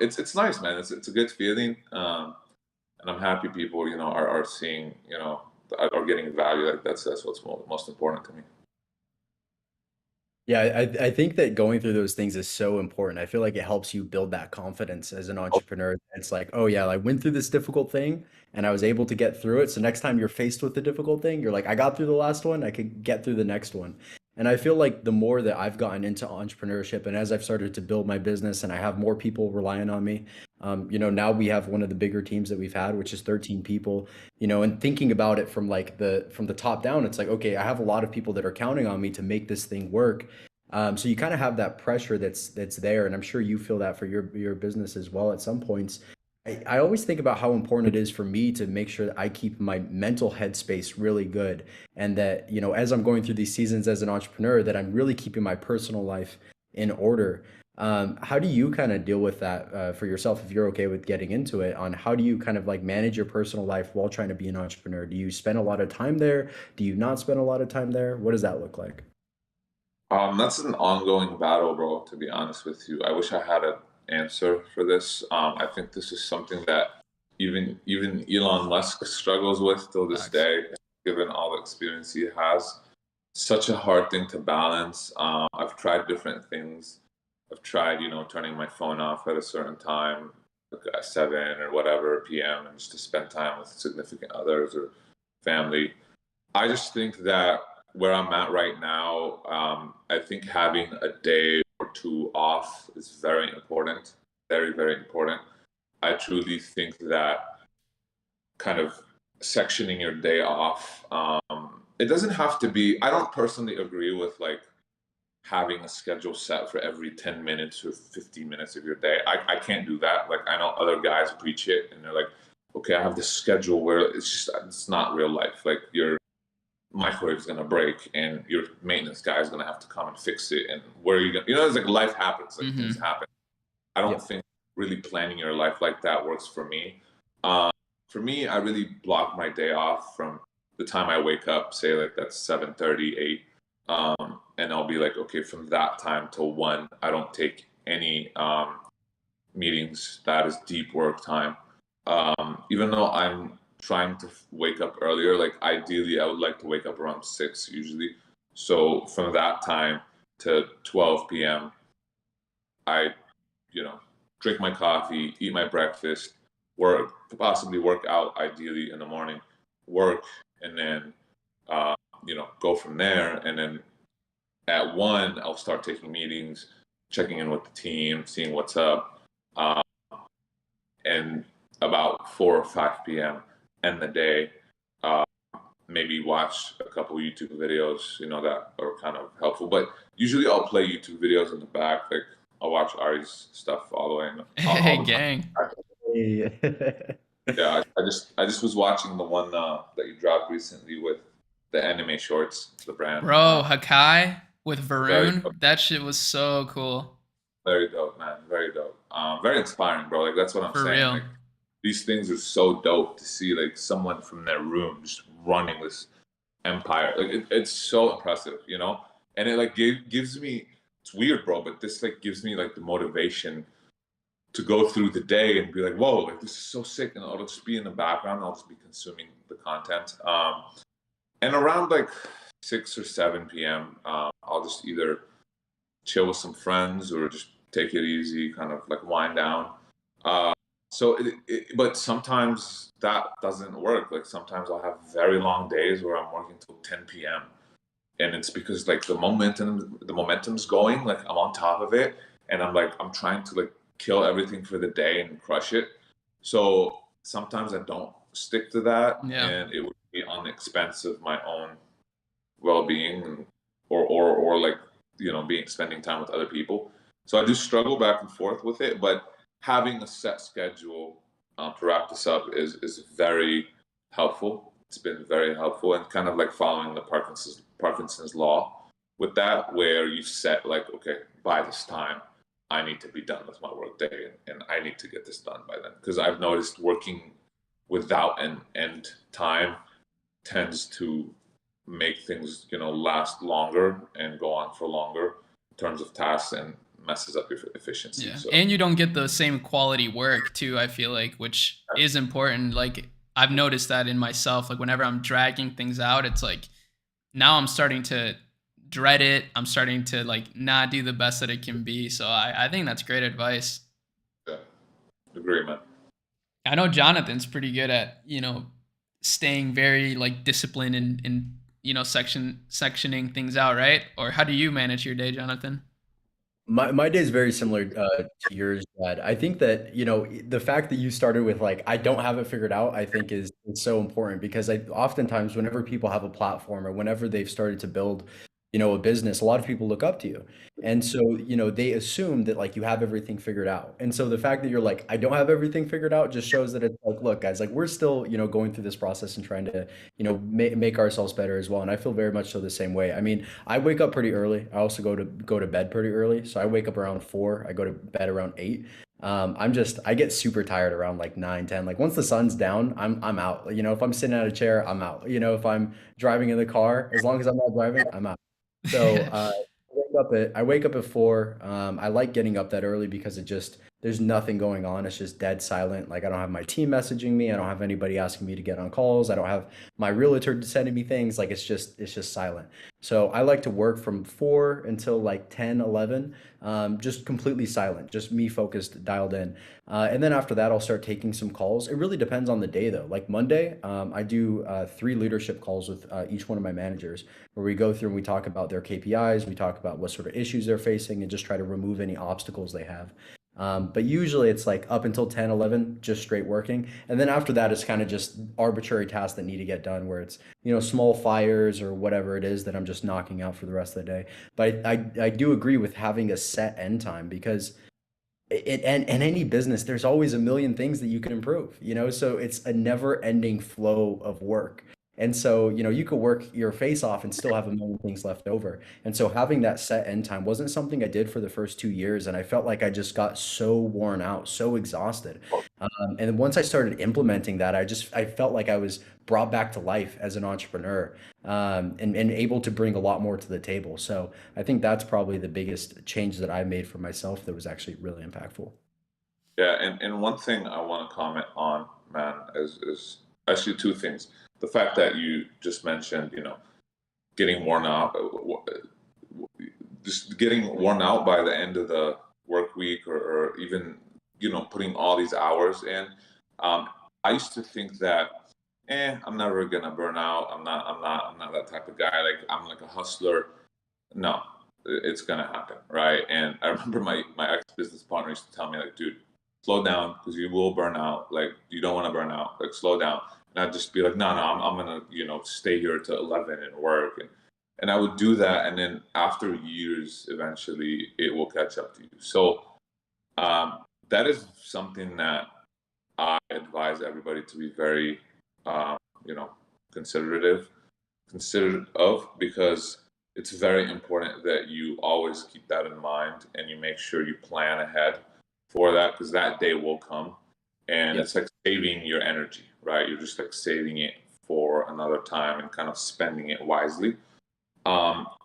it's nice, man. It's a good feeling. And I'm happy people, are seeing, are getting value. Like that's what's most important to me. Yeah, I think that going through those things is so important. I feel like it helps you build that confidence as an entrepreneur. It's like, oh yeah, I went through this difficult thing and I was able to get through it. So next time you're faced with a difficult thing, you're like, I got through the last one, I could get through the next one. And I feel like the more that I've gotten into entrepreneurship and as I've started to build my business and I have more people relying on me, now we have one of the bigger teams that we've had, which is 13 people, and thinking about it from like from the top down, it's like, okay, I have a lot of people that are counting on me to make this thing work. So you kind of have that pressure that's there, and I'm sure you feel that for your business as well at some points. I always think about how important it is for me to make sure that I keep my mental headspace really good, and that as I'm going through these seasons as an entrepreneur, that I'm really keeping my personal life in order. How do you kind of deal with that for yourself, if you're okay with getting into it? On how do you kind of like manage your personal life while trying to be an entrepreneur? Do you spend a lot of time there? Do you not spend a lot of time there? What does that look like? That's an ongoing battle, bro, to be honest with you. I wish I had an answer for this. I think this is something that even Elon Musk struggles with till this Facts. day, given all the experience he has. Such a hard thing to balance. I've tried different things. I've tried, turning my phone off at a certain time, like at 7 or whatever p.m., and just to spend time with significant others or family. I just think that where I'm at right now, I think having a day or two off is very important, very, very important. I truly think that kind of sectioning your day off, it doesn't have to be, I don't personally agree with like having a schedule set for every 10 minutes or 15 minutes of your day. I can't do that. Like I know other guys preach it and they're like, okay, I have this schedule where it's not real life. Like your microwave is gonna break and your maintenance guy is gonna have to come and fix it. And where are you gonna, it's like life happens, like things Mm-hmm. happen. I don't Yep. think really planning your life like that works for me. For me, I really block my day off from the time I wake up, say like that's 7:30, 8. And I'll be like, okay, from that time till 1, I don't take any meetings. That is deep work time. Even though I'm trying to wake up earlier, like ideally I would like to wake up around 6 usually. So from that time to 12 p.m., I, you know, drink my coffee, eat my breakfast, work, possibly work out ideally in the morning, work, and then, go from there. And then at 1, I'll start taking meetings, checking in with the team, seeing what's up. Uh, and about 4 or 5 p.m. end the day, uh, maybe watch a couple YouTube videos, that are kind of helpful. But usually I'll play YouTube videos in the back. Like I'll watch Ari's stuff all the way, all Hey, the gang. time. Hey. Yeah, I just was watching the one that you dropped recently with the anime shorts, the brand. Bro, Hakai with Very dope, Varun. That shit was so cool. very dope, man. Very dope. Very inspiring, bro. Like that's what I'm For saying. real. Like these things are so dope to see, like someone from their room just running this empire. Like it's so impressive. And it like gives me. It's weird, bro, but this like gives me like the motivation to go through the day and be like, whoa, like this is so sick, and I'll just be in the background. I'll just be consuming the content. And around like 6 or 7 p.m., I'll just either chill with some friends or just take it easy, kind of like wind down. Uh, but sometimes that doesn't work. Like sometimes I'll have very long days where I'm working till 10 p.m. And it's because like the momentum's going, like I'm on top of it, and I'm trying to like kill everything for the day and crush it. So sometimes I don't stick to that, Yeah. and it would be on the expense of my own well-being, or like being spending time with other people. So I do struggle back and forth with it, but having a set schedule to wrap this up is very helpful. It's been very helpful, and kind of like following the Parkinson's law with that, where you set like, okay, by this time, I need to be done with my work day, and I need to get this done by then. Because I've noticed working without an end time tends to make things, last longer and go on for longer in terms of tasks, and messes up your efficiency. Yeah. So And you don't get the same quality work too, I feel like, which is important. Like I've noticed that in myself. Like whenever I'm dragging things out, it's like now I'm starting to dread it. I'm starting to like not do the best that it can be. So I think that's great advice. yeah, agree, man. I know Jonathan's pretty good at, staying very like disciplined and sectioning things out, right? Or how do you manage your day, Jonathan? My day is very similar to yours, Dad. I think that, the fact that you started with like, I don't have it figured out, I think is so important because I oftentimes whenever people have a platform or whenever they've started to build, a business, a lot of people look up to you. And so, they assume that like you have everything figured out. And so the fact that you're like, I don't have everything figured out just shows that it's like, look, guys, like we're still, going through this process and trying to, make ourselves better as well. And I feel very much so the same way. I mean, I wake up pretty early. I also go to bed pretty early. So I wake up around 4. I go to bed around 8. I get super tired around like 9, 10. Like once the sun's down, I'm out. If I'm sitting at a chair, I'm out. If I'm driving in the car, as long as I'm not driving, I'm out. So I wake up at 4. I like getting up that early because there's nothing going on. It's just dead silent. Like I don't have my team messaging me. I don't have anybody asking me to get on calls. I don't have my realtor sending me things. Like it's just silent. So I like to work from 4 until like 10, 11, just completely silent, just me focused, dialed in. And then after that, I'll start taking some calls. It really depends on the day though. Like Monday, I do 3 leadership calls with each one of my managers where we go through and we talk about their KPIs, we talk about what sort of issues they're facing and just try to remove any obstacles they have. But usually it's like up until 10, 11, just straight working. And then after that, it's kind of just arbitrary tasks that need to get done where it's, small fires or whatever it is that I'm just knocking out for the rest of the day. But I do agree with having a set end time because and any business, there's always a million things that you can improve, so it's a never ending flow of work. And so, you could work your face off and still have a million things left over. And so having that set end time wasn't something I did for the first 2 years. And I felt like I just got so worn out, so exhausted. And once I started implementing that, I felt like I was brought back to life as an entrepreneur, and able to bring a lot more to the table. So I think that's probably the biggest change that I made for myself that was actually really impactful. Yeah, and one thing I want to comment on, man, is actually two things. The fact that you just mentioned, getting worn out, just getting worn out by the end of the work week, or even, putting all these hours in. Um, I used to think that, I'm never gonna burn out. I'm not that type of guy. Like I'm like a hustler. No, it's gonna happen, right? And I remember my ex business partner used to tell me like, dude, slow down because you will burn out. Like you don't want to burn out. Like slow down. And I'd just be like, no, I'm gonna stay here till 11 and work, and I would do that, and then after years, eventually it will catch up to you. So that is something that I advise everybody to be very um, you know considerative considerate of, because it's very important that you always keep that in mind and you make sure you plan ahead for that, because that day will come, and Yep. it's like saving your energy, right? You're just like saving it for another time and kind of spending it wisely.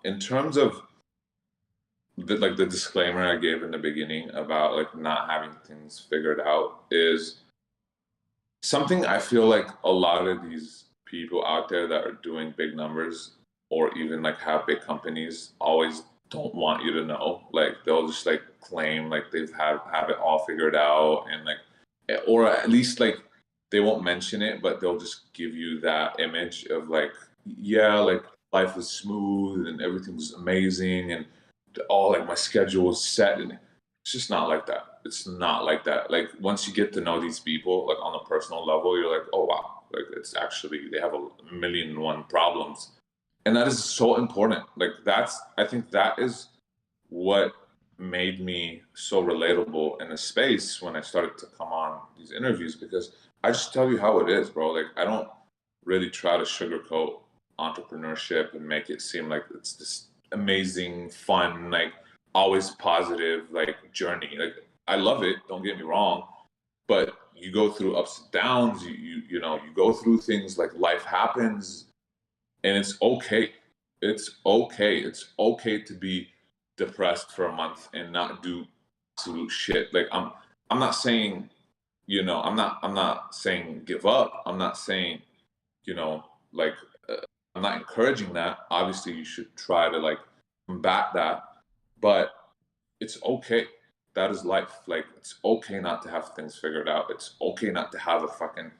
In terms of the disclaimer I gave in the beginning about like not having things figured out is something I feel like a lot of these people out there that are doing big numbers or even like have big companies always don't want you to know. Like they'll just like claim like they've have it all figured out, and like, or at least like they won't mention it, but they'll just give you that image of like, yeah, like life is smooth and everything's amazing and all like my schedule is set, and it's just not like that. It's not like that. Like once you get to know these people, like on a personal level, you're like, oh wow, like it's actually they have a million and one problems, and that is so important. Like I think that is what made me so relatable in a space when I started to come on these interviews, because I just tell you how it is, bro. Like, I don't really try to sugarcoat entrepreneurship and make it seem like it's this amazing, fun, like always positive, like journey. Like, I love it, don't get me wrong, but you go through ups and downs, you know, you go through things, like life happens, and it's okay. It's okay. It's okay to be depressed for a month and not do absolute shit. Like, I'm not saying, you know, I'm not saying give up. I'm not saying, you know, like, uh, I'm not encouraging that. Obviously, you should try to like combat that, but it's okay. That is life. Like, it's okay not to have things figured out. It's okay not to have a fucking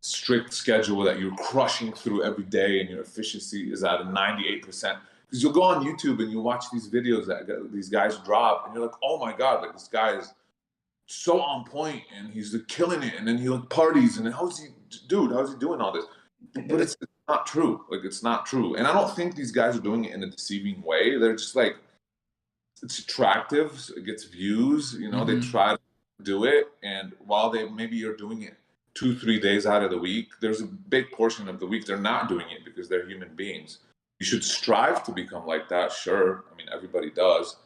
strict schedule that you're crushing through every day and your efficiency is at a 98%. Because you'll go on YouTube and you watch these videos that these guys drop, and you're like, oh my God, like this guy is so on point and he's like killing it. And then he like parties, and then how's he doing all this? But it's not true. Like, it's not true. And I don't think these guys are doing it in a deceiving way. They're just like, it's attractive, so it gets views, you know, they try to do it. And while they maybe you're doing it 2-3 days out of the week, there's a big portion of the week they're not doing it because they're human beings. You should strive to become like that, sure. I mean, everybody does,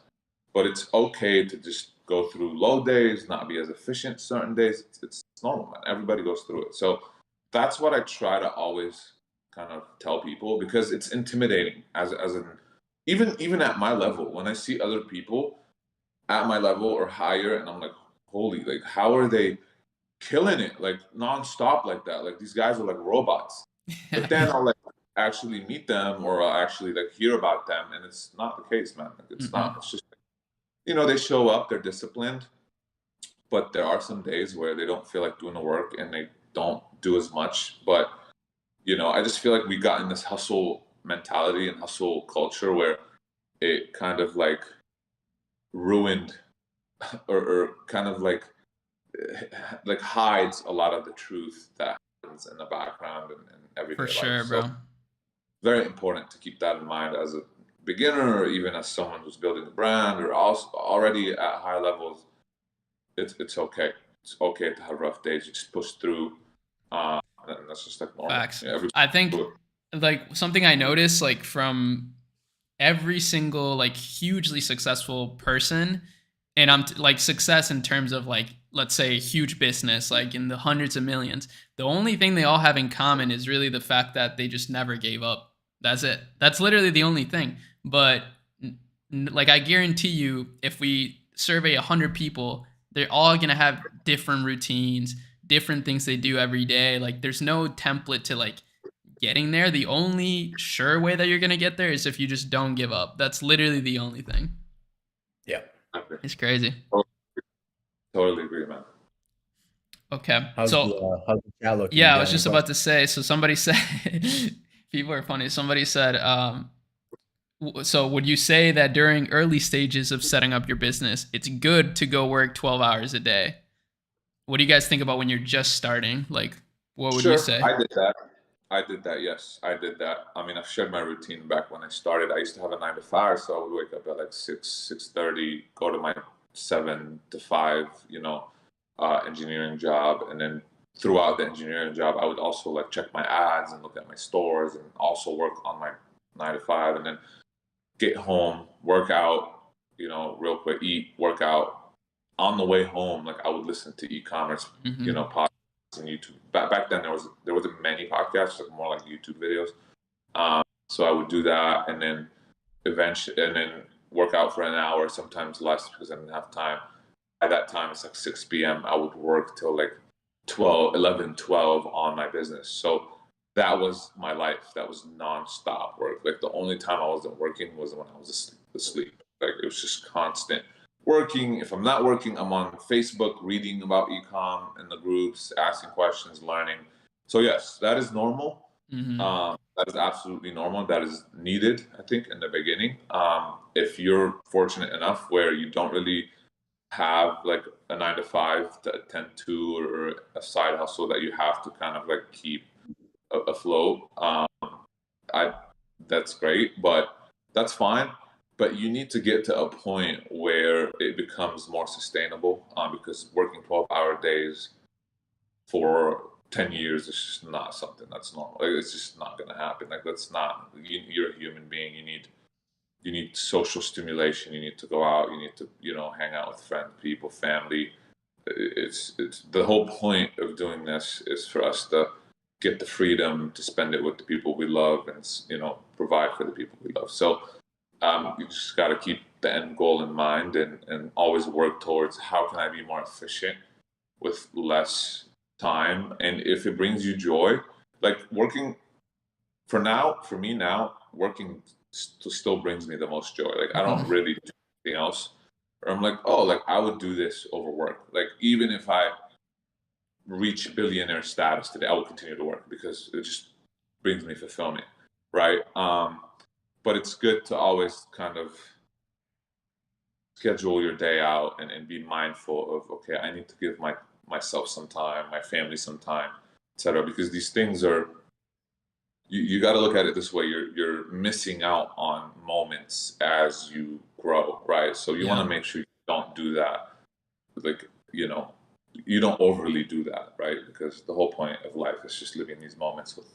but it's okay to just go through low days, not be as efficient certain days. It's normal, man. Everybody goes through it. So that's what I try to always kind of tell people, because it's intimidating as an even at my level, when I see other people at my level or higher, and I'm like, holy, like, how are they killing it like nonstop like that? Like, these guys are like robots. But then I'll like actually meet them, or I'll actually like hear about them, and it's not the case, man. Like, it's not. It's just, you know, they show up, they're disciplined, but there are some days where they don't feel like doing the work and they don't do as much. But, you know, I just feel like we got in this hustle mentality and hustle culture where it kind of like ruined or kind of like hides a lot of the truth that happens in the background and everyday For life. sure, So bro. very important to keep that in mind as a beginner, or even as someone who's building a brand, or also already at high levels. It's okay. It's okay to have rough days. You just push through, and that's just like normal. Facts. Yeah, I think like something I noticed like from every single like hugely successful person, and like success in terms of like, let's say, huge business like in the hundreds of millions, the only thing they all have in common is really the fact that they just never gave up. That's it. That's literally the only thing. But like, I guarantee you, if we survey 100 people, they're all gonna have different routines, different things they do every day. Like, there's no template to like getting there. The only sure way that you're gonna get there is if you just don't give up. That's literally the only thing. Yeah. It's crazy. Totally agree, man. Okay. How's So the chat looking? You yeah, I got was any just about questions? to say, so somebody said people are funny. Somebody said, so would you say that during early stages of setting up your business, it's good to go work 12 hours a day? What do you guys think about when you're just starting? Like, what would you Sure, say? I did that. I did that. Yes, I did that. I mean, I've shared my routine back when I started. I used to have a 9 to 5, so I would wake up at like 6:30, go to my 7 to 5, you know, engineering job, and then throughout the engineering job, I would also like check my ads and look at my stores, and also work on my 9 to 5, and then get home, work out, you know, real quick, eat, work out. On the way home, like I would listen to e-commerce, you know, podcasts and YouTube. Back then there wasn't many podcasts, like more like YouTube videos. So I would do that, and then eventually, and then work out for an hour, sometimes less because I didn't have time. By that time, it's like 6 p.m. I would work till like 12, 11, 12 on my business. So that was my life. That was nonstop work. Like, the only time I wasn't working was when I was asleep. Like, it was just constant working. If I'm not working, I'm on Facebook reading about ecom in the groups, asking questions, learning. So yes, that is normal. That is absolutely normal. That is needed, I think, in the beginning. If you're fortunate enough where you don't really have like a 9 to 5 to attend to, or a side hustle that you have to kind of like keep afloat, I that's great, but that's fine. but you need to get to a point where it becomes more sustainable, because working 12-hour days for 10 years is just not something that's normal. Like, it's just not going to happen. Like, that's not, you're a human being. You need social stimulation. You need to go out. You need to, hang out with friends, people, family. It's the whole point of doing this is for us to get the freedom to spend it with the people we love, and provide for the people we love. So you just got to keep the end goal in mind, and always work towards how can I be more efficient with less time. And if it brings you joy, like working for me now, working still brings me the most joy. Like, I don't really do anything else. Or I'm like, oh, like I would do this over work. Like, even if I reach billionaire status today, I will continue to work because it just brings me fulfillment, right? But it's good to always kind of schedule your day out and be mindful of, okay, I need to give myself some time, my family some time, etc. Because these things are, you got to look at it this way: you're missing out on moments as you grow, right? So you want to make sure you don't do that, like you don't overly do that, right? Because the whole point of life is just living these moments with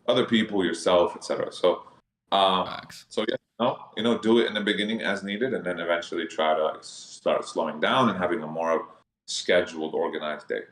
other people, yourself, etc. So, do it in the beginning as needed, and then eventually try to start slowing down and having a more scheduled, organized day.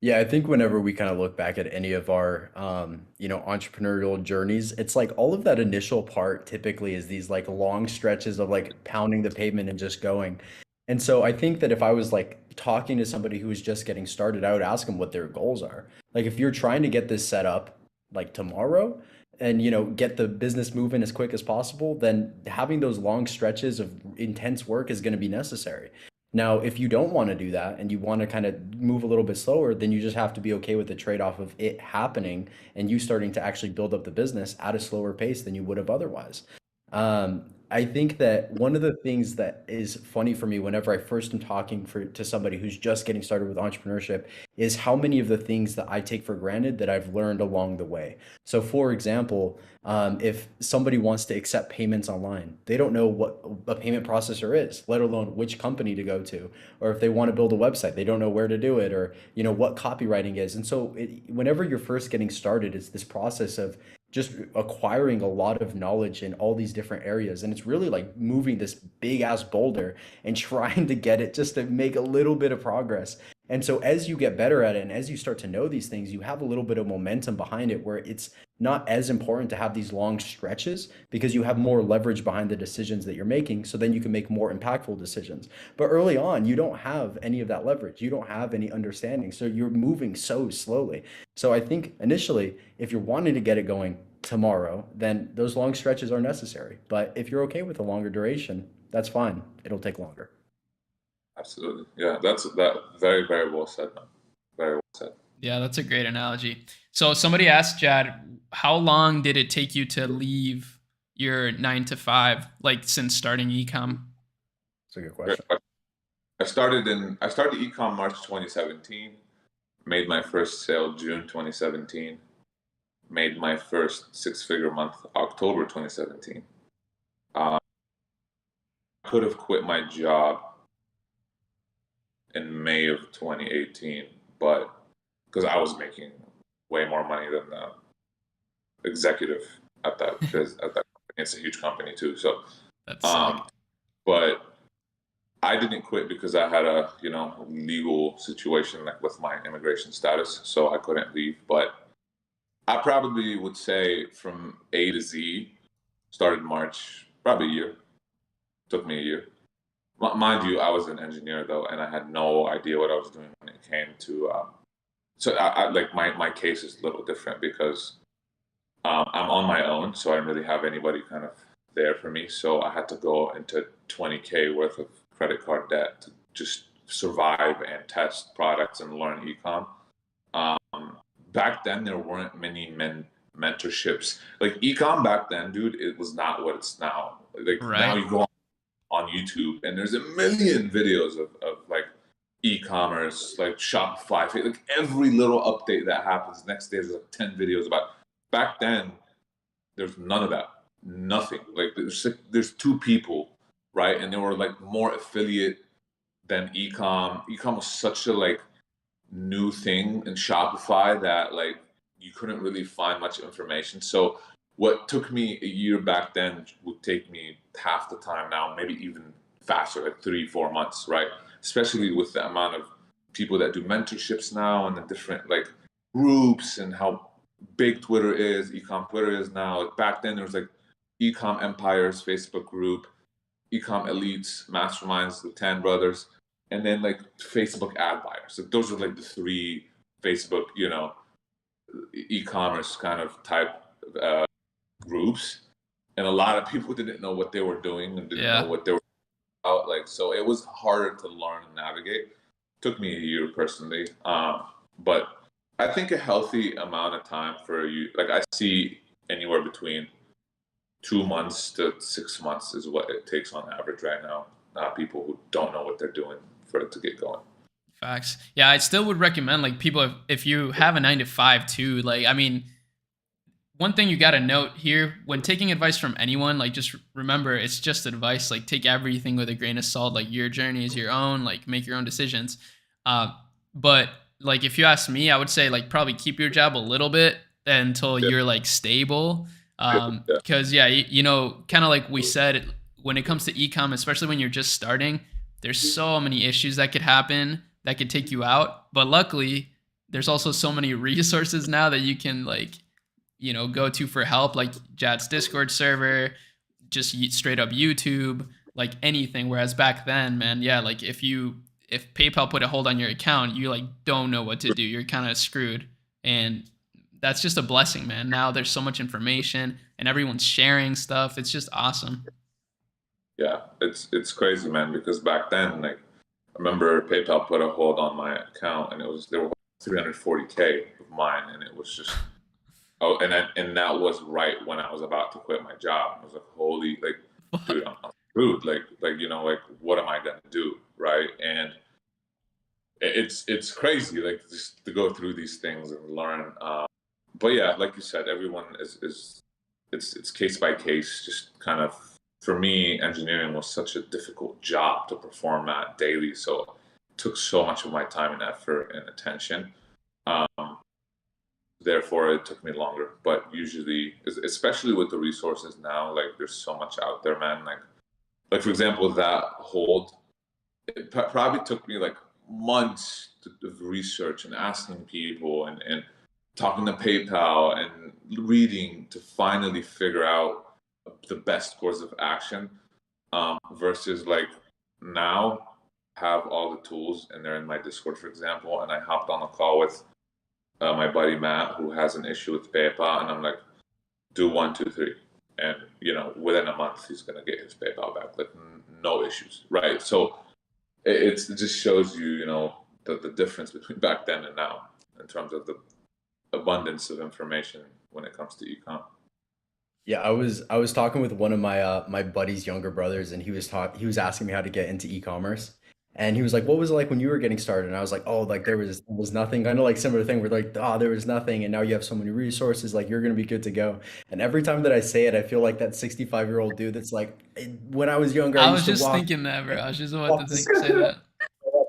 Yeah, I think whenever we kind of look back at any of our, entrepreneurial journeys, it's like all of that initial part typically is these like long stretches of like pounding the pavement and just going. And so I think that if I was like talking to somebody who was just getting started, I would ask them what their goals are. Like, if you're trying to get this set up like tomorrow and, get the business moving as quick as possible, then having those long stretches of intense work is going to be necessary. Now, if you don't want to do that and you want to kind of move a little bit slower, then you just have to be okay with the trade-off of it happening and you starting to actually build up the business at a slower pace than you would have otherwise. I think that one of the things that is funny for me whenever I first am talking to somebody who's just getting started with entrepreneurship is how many of the things that I take for granted that I've learned along the way. So, for example, if somebody wants to accept payments online, they don't know what a payment processor is, let alone which company to go to. Or if they want to build a website, they don't know where to do it, or what copywriting is. And so, whenever you're first getting started, it's this process of just acquiring a lot of knowledge in all these different areas. And it's really like moving this big ass boulder and trying to get it just to make a little bit of progress. And so as you get better at it and as you start to know these things, you have a little bit of momentum behind it where it's not as important to have these long stretches because you have more leverage behind the decisions that you're making. So then you can make more impactful decisions. But early on, you don't have any of that leverage. You don't have any understanding. So you're moving so slowly. So I think initially, if you're wanting to get it going tomorrow, then those long stretches are necessary. But if you're okay with a longer duration, that's fine. It'll take longer. Absolutely. Yeah, that very, very well said, man. Very well said. Yeah, that's a great analogy. So somebody asked Jad, how long did it take you to leave your 9 to 5, like since starting ecom? That's a good question. I started ecom March 2017, made my first sale June 2017, made my first 6-figure month October 2017. I could have quit my job in May of 2018, but because I was making way more money than the executive at that company. It's a huge company too. So, but I didn't quit because I had a legal situation like with my immigration status, so I couldn't leave. But I probably would say from A to Z, started March, probably a year. Took me a year. Mind you, I was an engineer though, and I had no idea what I was doing when it came to. So I like my case is a little different because I'm on my own, so I didn't really have anybody kind of there for me. So I had to go into $20K worth of credit card debt to just survive and test products and learn ecom. Back then, there weren't many mentorships. Like ecom back then, dude, it was not what it's now. Like now you go on YouTube and there's a million videos of like e-commerce, like Shopify, like every little update that happens. Next day there's like 10 videos about. Back then, there's none of that. nothing. Like there's two people, right? And they were like more affiliate than ecom. Ecom was such a like new thing in Shopify that like you couldn't really find much information. So what took me a year back then would take me half the time now, maybe even faster, like 3-4 months, right? Especially with the amount of people that do mentorships now and the different like groups and how big Twitter is, ecom Twitter is now. Like back then there was like ecom empires Facebook group, ecom elites, masterminds, the 10 brothers, and then like Facebook ad buyers. So those are like the three Facebook, e-commerce kind of type groups. And a lot of people didn't know what they were doing and didn't know Yeah. what they were about. Like, so it was harder to learn and navigate. Took me a year personally. But I think a healthy amount of time for you, like I see anywhere between 2 months to 6 months is what it takes on average right now. People who don't know what they're doing for it to get going. Facts. Yeah, I still would recommend like people if you have a 9 to 5 too. Like, I mean, one thing you got to note here when taking advice from anyone, like just remember it's just advice. Like take everything with a grain of salt. Like your journey is your own. Like make your own decisions. But like if you ask me, I would say like probably keep your job a little bit until Yeah. you're like stable. Yeah. Because kind of like we said, when it comes to ecom, especially when you're just starting, there's so many issues that could happen that could take you out. But luckily, there's also so many resources now that you can like go to for help, like Jad's Discord server, just straight up YouTube, like anything. Whereas back then, man, yeah, like if PayPal put a hold on your account, you like don't know what to do. You're kind of screwed. And that's just a blessing, man. Now there's so much information and everyone's sharing stuff. It's just awesome. Yeah, it's crazy, man, because back then, like, I remember PayPal put a hold on my account and there were 340K of mine, and it was just and that was right when I was about to quit my job. I was like, holy, like, dude, I'm screwed. Like what am I gonna do, right? And it's crazy, like, just to go through these things and learn. But yeah, like you said, everyone is it's case by case. Just kind of, for me, engineering was such a difficult job to perform at daily, so it took so much of my time and effort and attention. Therefore, it took me longer. But usually, especially with the resources now, like there's so much out there, man. Like for example, that hold, it probably took me like months of research and asking people and talking to PayPal and reading to finally figure out the best course of action, versus like now have all the tools and they're in my Discord, for example, and I hopped on a call with my buddy Matt, who has an issue with PayPal, and I'm like, do 1, 2, 3, and within a month he's gonna get his PayPal back, like no issues, right? So it just shows you, the difference between back then and now in terms of the abundance of information when it comes to ecom. Yeah, I was talking with one of my buddy's younger brothers, and he was asking me how to get into e-commerce. And he was like, "What was it like when you were getting started?" And I was like, "Oh, like there was nothing." Kind of like similar thing where like, "Oh, there was nothing, and now you have so many resources, like you're gonna be good to go." And every time that I say it, I feel like that 65-year-old dude that's like, when I was younger, I I was used to just walk thinking that, bro. I was just about to walk say that.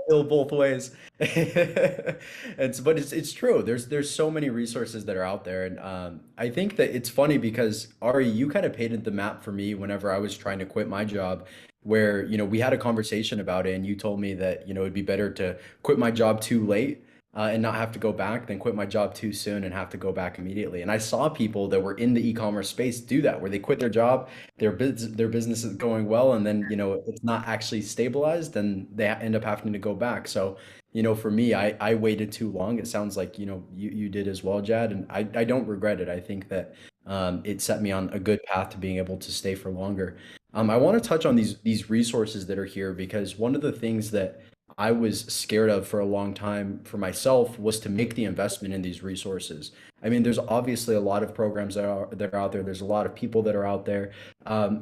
uphill both ways. But it's true. There's so many resources that are out there, and I think that it's funny because Ari, you kind of painted the map for me whenever I was trying to quit my job, where we had a conversation about it, and you told me that it'd be better to quit my job too late. And not have to go back, than quit my job too soon and have to go back immediately. And I saw people that were in the e-commerce space do that, where they quit their job, their business is going well, and then it's not actually stabilized, and they end up having to go back. So for me, I waited too long. It sounds like you did as well, Jad, and I don't regret it. I think that it set me on a good path to being able to stay for longer. I want to touch on these resources that are here, because one of the things that I was scared of for a long time for myself was to make the investment in these resources. I mean, there's obviously a lot of programs that are out there. There's a lot of people that are out there.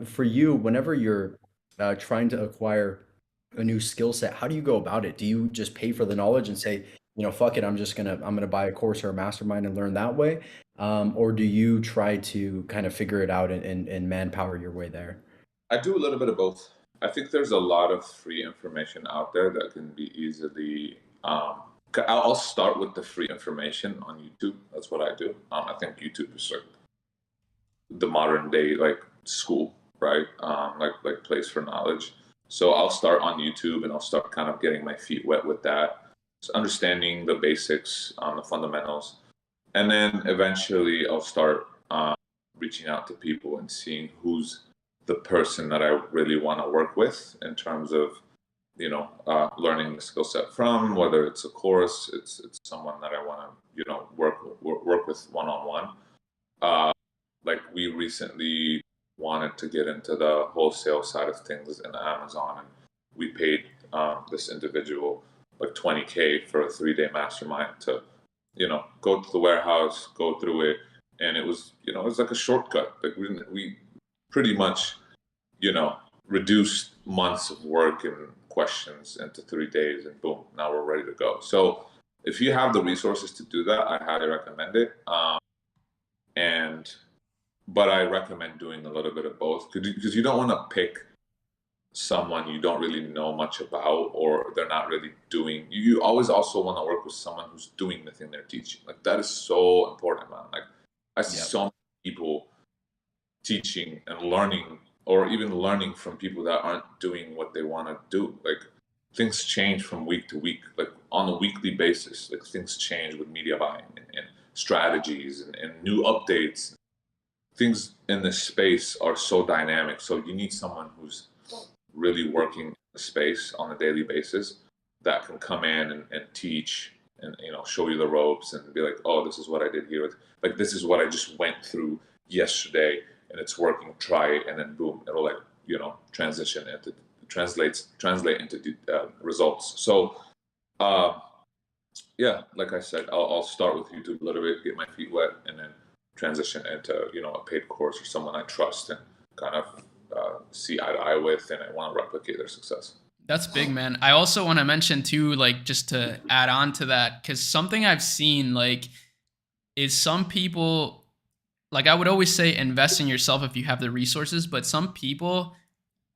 For you, whenever you're trying to acquire a new skill set, how do you go about it? Do you just pay for the knowledge and say, fuck it, I'm gonna buy a course or a mastermind and learn that way? Or do you try to kind of figure it out and manpower your way there? I do a little bit of both. I think there's a lot of free information out there that can be easily. I'll start with the free information on YouTube. That's what I do. I think YouTube is like the modern day like school, right? Like place for knowledge. So I'll start on YouTube and I'll start kind of getting my feet wet with that, just understanding the basics, the fundamentals, and then eventually I'll start reaching out to people and seeing who's the person that I really want to work with in terms of learning the skill set from, whether it's a course, it's someone that I want to work with one on one. Like we recently wanted to get into the wholesale side of things in Amazon, and we paid this individual like 20K for a 3-day mastermind to, go to the warehouse, go through it, and it was like a shortcut. Like we pretty much, reduced months of work and questions into 3 days, and boom, now we're ready to go. So if you have the resources to do that, I highly recommend it. And but I recommend doing a little bit of both because you don't want to pick someone you don't really know much about or they're not really doing. You always also want to work with someone who's doing the thing they're teaching. Like that is so important, man. Like I see Yep. so many people teaching and learning or even learning from people that aren't doing what they want to do. Like things change from week to week, like on a weekly basis. Like things change with media buying and strategies and new updates. Things in this space are so dynamic. So you need someone who's really working in the space on a daily basis that can come in and teach and show you the ropes and be like, oh, this is what I did here. Like this is what I just went through yesterday and it's working. Try it, and then boom, it'll like transition into translate into results. So yeah, like I said, I'll start with YouTube a little bit, get my feet wet, and then transition into a paid course or someone I trust and kind of see eye to eye with, and I want to replicate their success. That's big, man. I also want to mention too, like just to add on to that, because something I've seen like is some people, like I would always say invest in yourself if you have the resources, but some people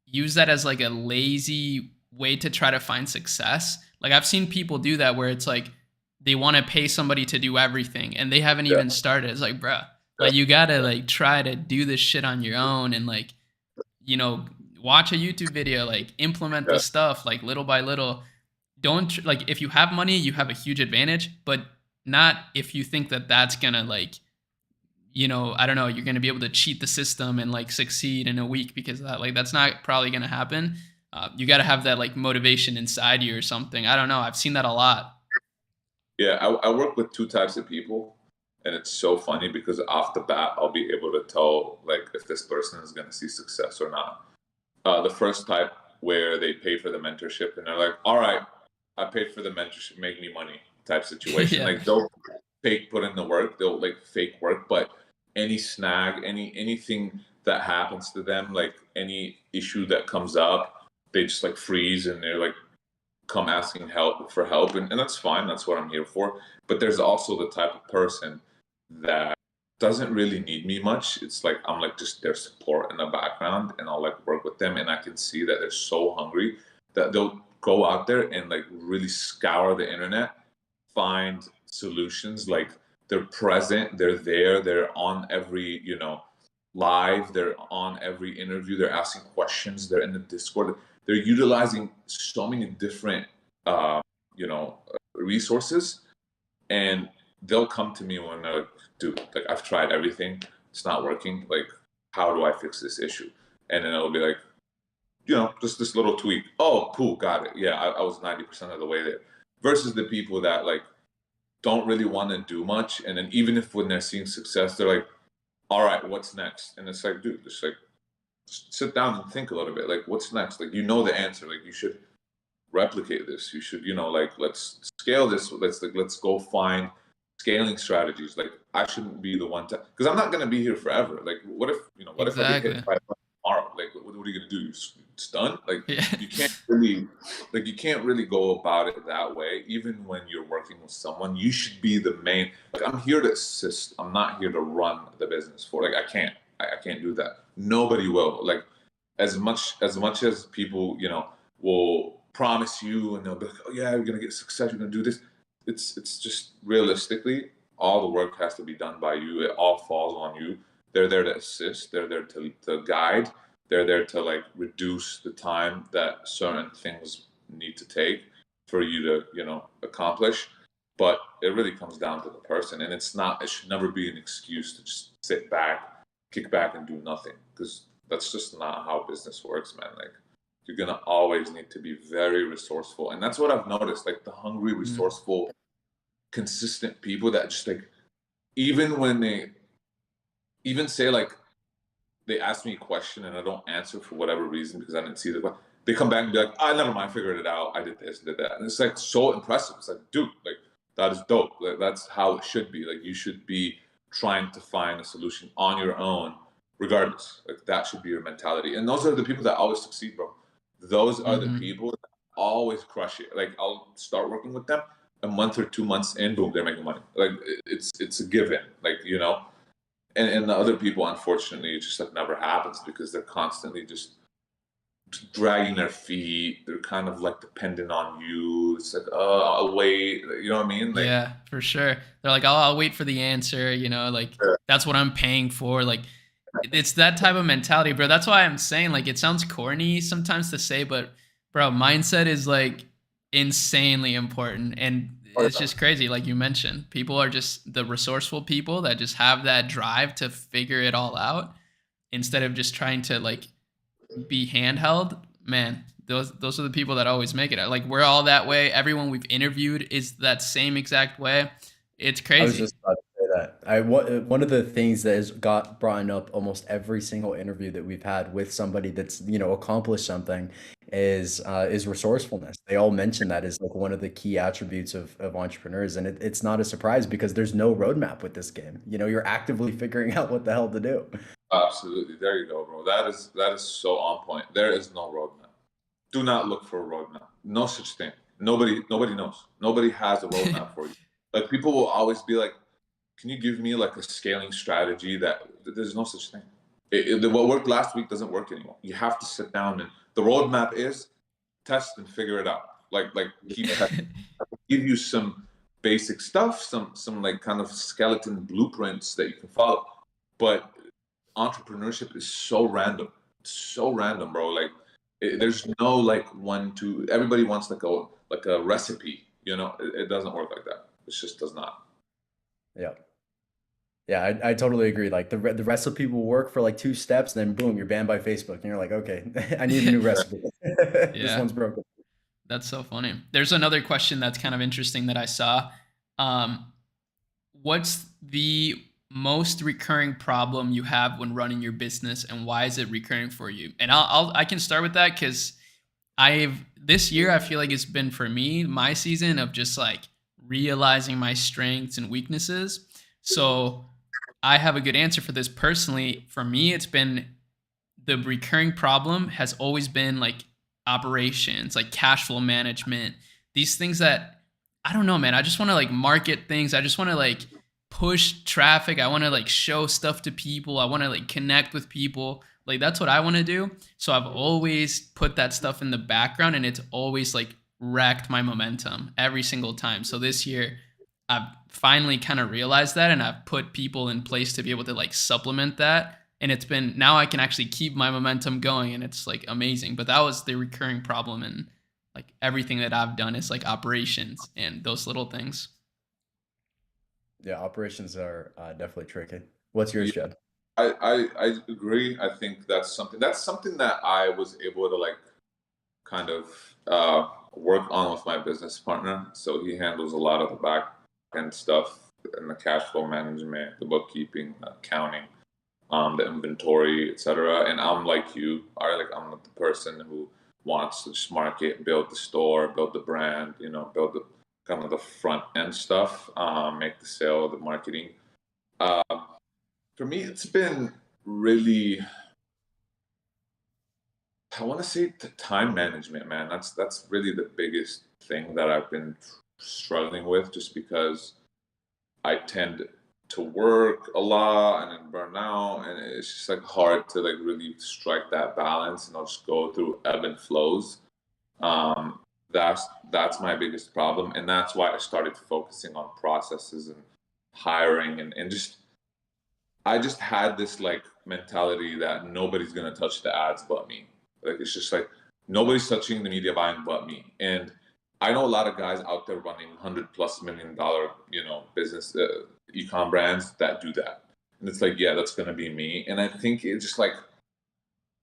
use that as like a lazy way to try to find success. Like I've seen people do that where it's like they want to pay somebody to do everything and they haven't Yeah. even started. It's like, bruh, Yeah. like you gotta like try to do this shit on your own and like, watch a YouTube video, like implement Yeah. the stuff like little by little. Don't like if you have money, you have a huge advantage, but not if you think that that's gonna like I don't know, you're going to be able to cheat the system and like succeed in a week because of that. Like that's not probably going to happen. You got to have that like motivation inside you or something. I don't know. I've seen that a lot. Yeah, I work with two types of people, and it's so funny because off the bat, I'll be able to tell like if this person is going to see success or not. The first type where they pay for the mentorship and they're like, "All right, I paid for the mentorship, make me money," type situation. Yeah. Like they'll fake put in the work, they'll like fake work, but any snag, anything that happens to them, like any issue that comes up, they just like freeze and they're like come asking help, and that's fine, that's what I'm here for. But there's also the type of person that doesn't really need me much. It's like I'm like just their support in the background, and I'll like work with them, and I can see that they're so hungry that they'll go out there and like really scour the internet, find solutions. Like they're present, they're there, they're on every live, they're on every interview, they're asking questions, they're in the Discord, they're utilizing so many different resources, and they'll come to me when they're like, dude, like I've tried everything, it's not working, like how do I fix this issue? And then it'll be like, just this little tweak. Oh, cool, got it. Yeah, I was 90% of the way there. Versus the people that like don't really want to do much, and then even if when they're seeing success, they're like, all right, what's next? And it's like, dude, just sit down and think a little bit. Like, what's next? Like, the answer. Like, you should replicate this. You should, like, let's scale this. Let's go find scaling strategies. Like, I shouldn't be the one to, because I'm not gonna be here forever. Like, what if I get Exactly. hit by a bus tomorrow? Like, what are you gonna do? You it's done. Like Yeah. you can't really go about it that way. Even when you're working with someone, you should be the main. Like I'm here to assist. I'm not here to run the business for. Like I can't do that. Nobody will. Like as much as people, will promise you and they'll be like, oh yeah, you're gonna get success. You're gonna do this. It's just realistically, all the work has to be done by you. It all falls on you. They're there to assist. They're there to guide. They're there to like reduce the time that certain things need to take for you to, accomplish. But it really comes down to the person, and it should never be an excuse to just sit back, kick back, and do nothing, because that's just not how business works, man. Like you're gonna always need to be very resourceful, and that's what I've noticed. Like the hungry, resourceful, consistent people that just like, even when they even say like they ask me a question and I don't answer for whatever reason because I didn't see the question, they come back and be like, "Ah, never mind, figured it out. I did this, did that," and it's like so impressive. It's like, dude, like that is dope. Like, that's how it should be. Like you should be trying to find a solution on your own, regardless. Like that should be your mentality. And those are the people that always succeed, bro. Those are the people that always crush it. Like I'll start working with them, a month or 2 months in, boom, they're making money. Like it's a given. Like and the other people, unfortunately, it just like never happens because they're constantly just dragging their feet. They're kind of like dependent on you. It's like, oh, I'll wait. You know what I mean? Like, Yeah, for sure. They're like, I'll wait for the answer, like that's what I'm paying for. Like it's that type of mentality, bro. That's why I'm saying like it sounds corny sometimes to say, but bro, mindset is like insanely important. And it's just crazy. Like you mentioned, people are just the resourceful people that just have that drive to figure it all out instead of just trying to like be handheld. Man, those are the people that always make it. Like we're all that way. Everyone we've interviewed is that same exact way. It's I was crazy. just about to say that. One of the things that has got brought up almost every single interview that we've had with somebody that's accomplished something is resourcefulness. They all mention that as like one of the key attributes of entrepreneurs, and it's not a surprise because there's no roadmap with this game. You're actively figuring out what the hell to do. absolutely. There you go, bro. That is so on point. There is no roadmap. Do not look for a roadmap. No such thing. Nobody knows. Nobody has a roadmap for you. Like people will always be like, "Can you give me like a scaling strategy?" There's no such thing. What worked last week doesn't work anymore. You have to sit down, and the roadmap is test and figure it out. Like keep testing. Give you some basic stuff, some like kind of skeleton blueprints that you can follow. But entrepreneurship is so random. It's so random, bro. Like there's no like one two. Everybody wants like a recipe. It doesn't work like that. It just does not. Yeah. Yeah, I totally agree. Like the recipe will work for like 2 steps, then boom, you're banned by Facebook, and you're like, okay, I need a new recipe. This Yeah, one's broken. that's so funny. There's another question that's kind of interesting that I saw. Um, what's the most recurring problem you have when running your business, and why is it recurring for you? And I can start with that because this year I feel like it's been for me my season of just like realizing my strengths and weaknesses. So I have a good answer for this personally. For me, it's been the recurring problem has always been like operations, like cash flow management, these things that I don't know, man. I just want to like market things. I just want to like push traffic. I want to like show stuff to people. I want to like connect with people. Like that's what I want to do. So I've always put that stuff in the background, and it's always like wrecked my momentum every single time. So this year I've finally kind of realized that, and I've put people in place to be able to like supplement that. And it's been, now I can actually keep my momentum going, and it's like amazing. But that was the recurring problem, and like everything that I've done is like operations and those little things. Yeah, operations are definitely tricky. What's yours, Jed? I agree. I think that's something that I was able to like kind of work on with my business partner. So he handles a lot of the back end stuff and the cash flow management, the bookkeeping, accounting, the inventory, etc. And I'm like you, I'm the person who wants to just market, build the store, build the brand, build the kind of the front end stuff, make the sale, the marketing. Uh, for me, it's been really I want to say time management, man. That's really the biggest thing that I've been struggling with, just because I tend to work a lot and then burn out, and it's just like hard to like really strike that balance, and I'll just go through ebb and flows. Um, that's my biggest problem, and that's why I started focusing on processes and hiring, and just I just had this like mentality that nobody's gonna touch the ads but me. Like it's just like nobody's touching the media buying but me. And I know a lot of guys out there running $100+ million, business ecom brands that do that. And it's like, yeah, that's gonna be me. And I think it just like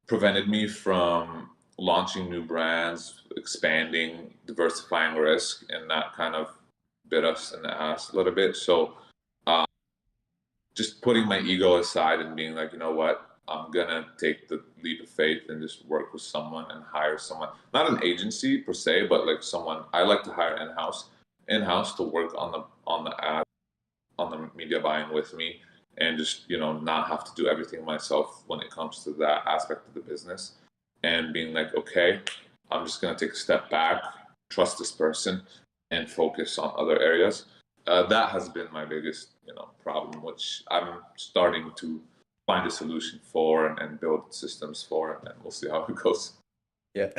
prevented me from launching new brands, expanding, diversifying risk, and that kind of bit us in the ass a little bit. So just putting my ego aside and being like, you know what, I'm gonna take the leap of faith and just work with someone and hire someone, not an agency per se, but like someone I like to hire in-house to work on the ad, on the media buying with me, and just not have to do everything myself when it comes to that aspect of the business, and being like, okay, I'm just gonna take a step back, trust this person, and focus on other areas. That has been my biggest problem, which I'm starting to find a solution for, and build systems for, and then we'll see how it goes. Yeah.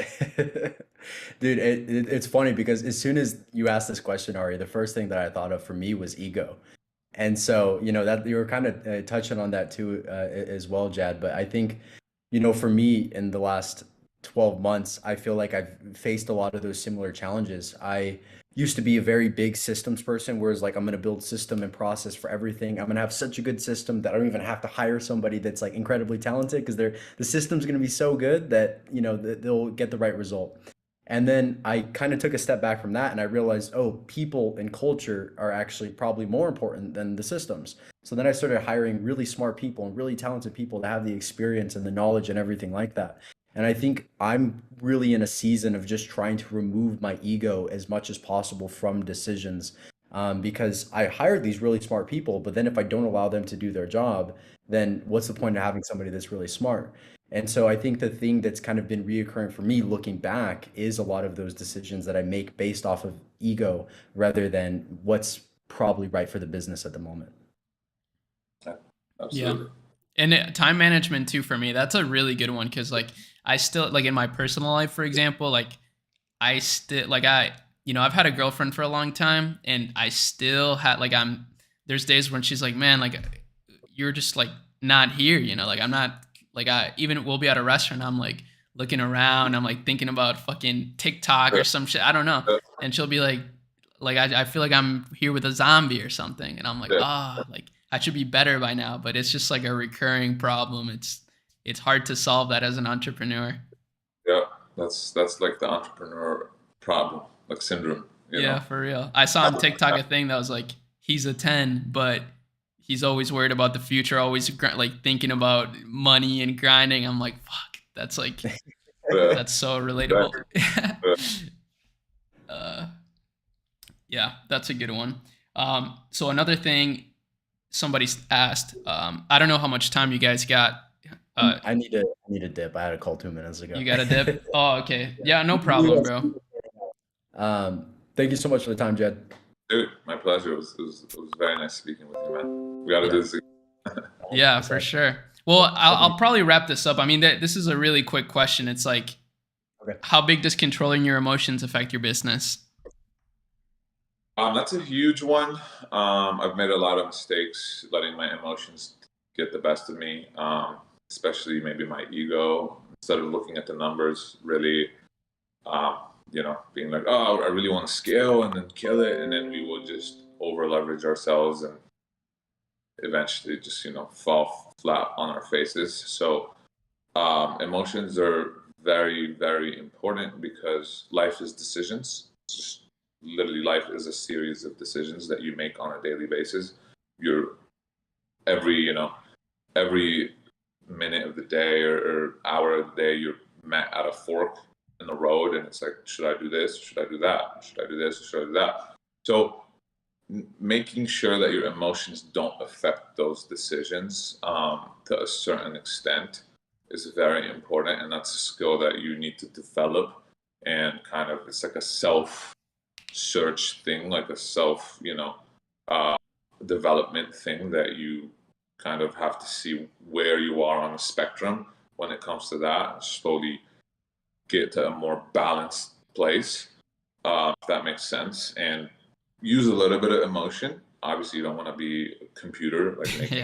Dude, it's funny because as soon as you asked this question, Ari, the first thing that I thought of for me was ego. And so, that you were kind of touching on that too, as well, Jad. But I think, for me in the last 12 months, I feel like I've faced a lot of those similar challenges. I used to be a very big systems person, whereas like I'm going to build system and process for everything. I'm going to have such a good system that I don't even have to hire somebody that's like incredibly talented, because the system's going to be so good that, they'll get the right result. And then I kind of took a step back from that, and I realized, oh, people and culture are actually probably more important than the systems. So then I started hiring really smart people and really talented people to have the experience and the knowledge and everything like that. And I think I'm really in a season of just trying to remove my ego as much as possible from decisions, because I hired these really smart people, but then if I don't allow them to do their job, then what's the point of having somebody that's really smart? And so I think the thing that's kind of been reoccurring for me looking back is a lot of those decisions that I make based off of ego rather than what's probably right for the business at the moment. Absolutely. Yeah. And time management too, for me, that's a really good one. Cause like I still, like in my personal life, for example, like I still, like I've had a girlfriend for a long time, and I still had like, there's days when she's like, man, like you're just like not here, like I'm not, like even we'll be at a restaurant, I'm like looking around, I'm like thinking about fucking TikTok or some shit, I don't know. And she'll be like I feel like I'm here with a zombie or something, and I'm like, like I should be better by now, but it's just like a recurring problem. It's hard to solve that as an entrepreneur. Yeah, that's like the entrepreneur problem, like syndrome. Yeah, for real. I saw on TikTok a thing that was like, he's a 10, but he's always worried about the future, always like thinking about money and grinding. I'm like, fuck, that's like, that's so relatable. Yeah, that's a good one. So another thing somebody asked, I don't know how much time you guys got. I need a dip. I had a call 2 minutes ago. You got a dip? Oh, okay. Yeah, no problem, bro. Thank you so much for the time, Jed. Dude, my pleasure. It was very nice speaking with you, man. We got to do this again. Yeah, for sure. Well, I'll probably wrap this up. I mean, this is a really quick question. It's like, how big does controlling your emotions affect your business? That's a huge one. I've made a lot of mistakes letting my emotions get the best of me, especially maybe my ego. Instead of looking at the numbers, really, being like, oh, I really want to scale and then kill it. And then we will just over leverage ourselves and eventually just, fall flat on our faces. So emotions are very, very important, because life is decisions. It's just literally, life is a series of decisions that you make on a daily basis. You're every minute of the day or hour of the day, you're met at a fork in the road, and it's like, should I do this? Should I do that? Should I do this? Should I do that? So making sure that your emotions don't affect those decisions to a certain extent is very important, and that's a skill that you need to develop. And kind of, it's like a self search thing, like a self, uh, development thing that you kind of have to see where you are on the spectrum when it comes to that, and slowly get to a more balanced place, if that makes sense, and use a little bit of emotion. Obviously, you don't want to be a computer, like making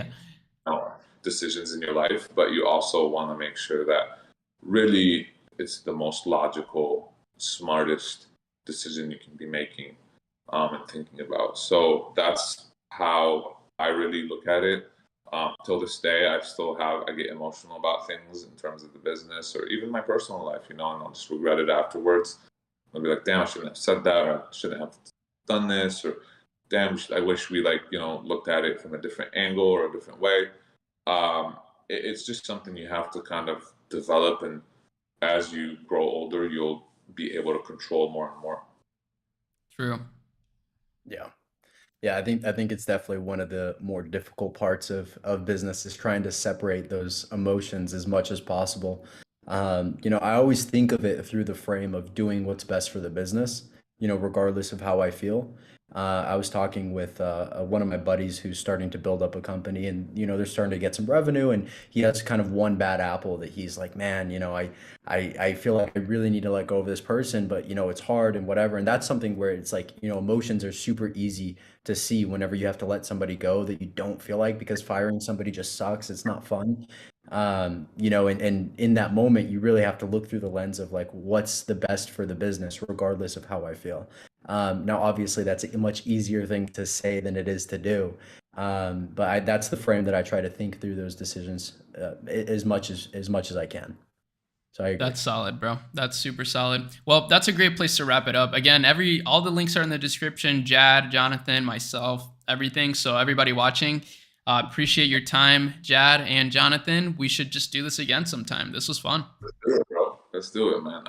Yeah. decisions in your life, but you also want to make sure that really it's the most logical, smartest decision you can be making, and thinking about. So that's how I really look at it. Till this day, I get emotional about things in terms of the business or even my personal life, and I'll just regret it afterwards. I'll be like, damn, I shouldn't have said that, or I shouldn't have done this, or damn, I wish we looked at it from a different angle or a different way. It's just something you have to kind of develop, and as you grow older, you'll be able to control more and more. True. Yeah. Yeah, I think it's definitely one of the more difficult parts of business is trying to separate those emotions as much as possible. I always think of it through the frame of doing what's best for the business, regardless of how I feel. I was talking with one of my buddies who's starting to build up a company, and they're starting to get some revenue, and he has kind of one bad apple that he's like, man, I feel like I really need to let go of this person, but it's hard and whatever. And that's something where it's like, emotions are super easy to see whenever you have to let somebody go that you don't feel like, because firing somebody just sucks. It's not fun. And in that moment, you really have to look through the lens of like, what's the best for the business, regardless of how I feel. Now, obviously, that's a much easier thing to say than it is to do. But that's the frame that I try to think through those decisions as much as I can. So I agree. That's solid, bro. That's super solid. Well, that's a great place to wrap it up. Again, all the links are in the description. Jad, Jonathan, myself, everything. So everybody watching, appreciate your time, Jad and Jonathan. We should just do this again sometime. This was fun. Let's do it, bro. Let's do it, man.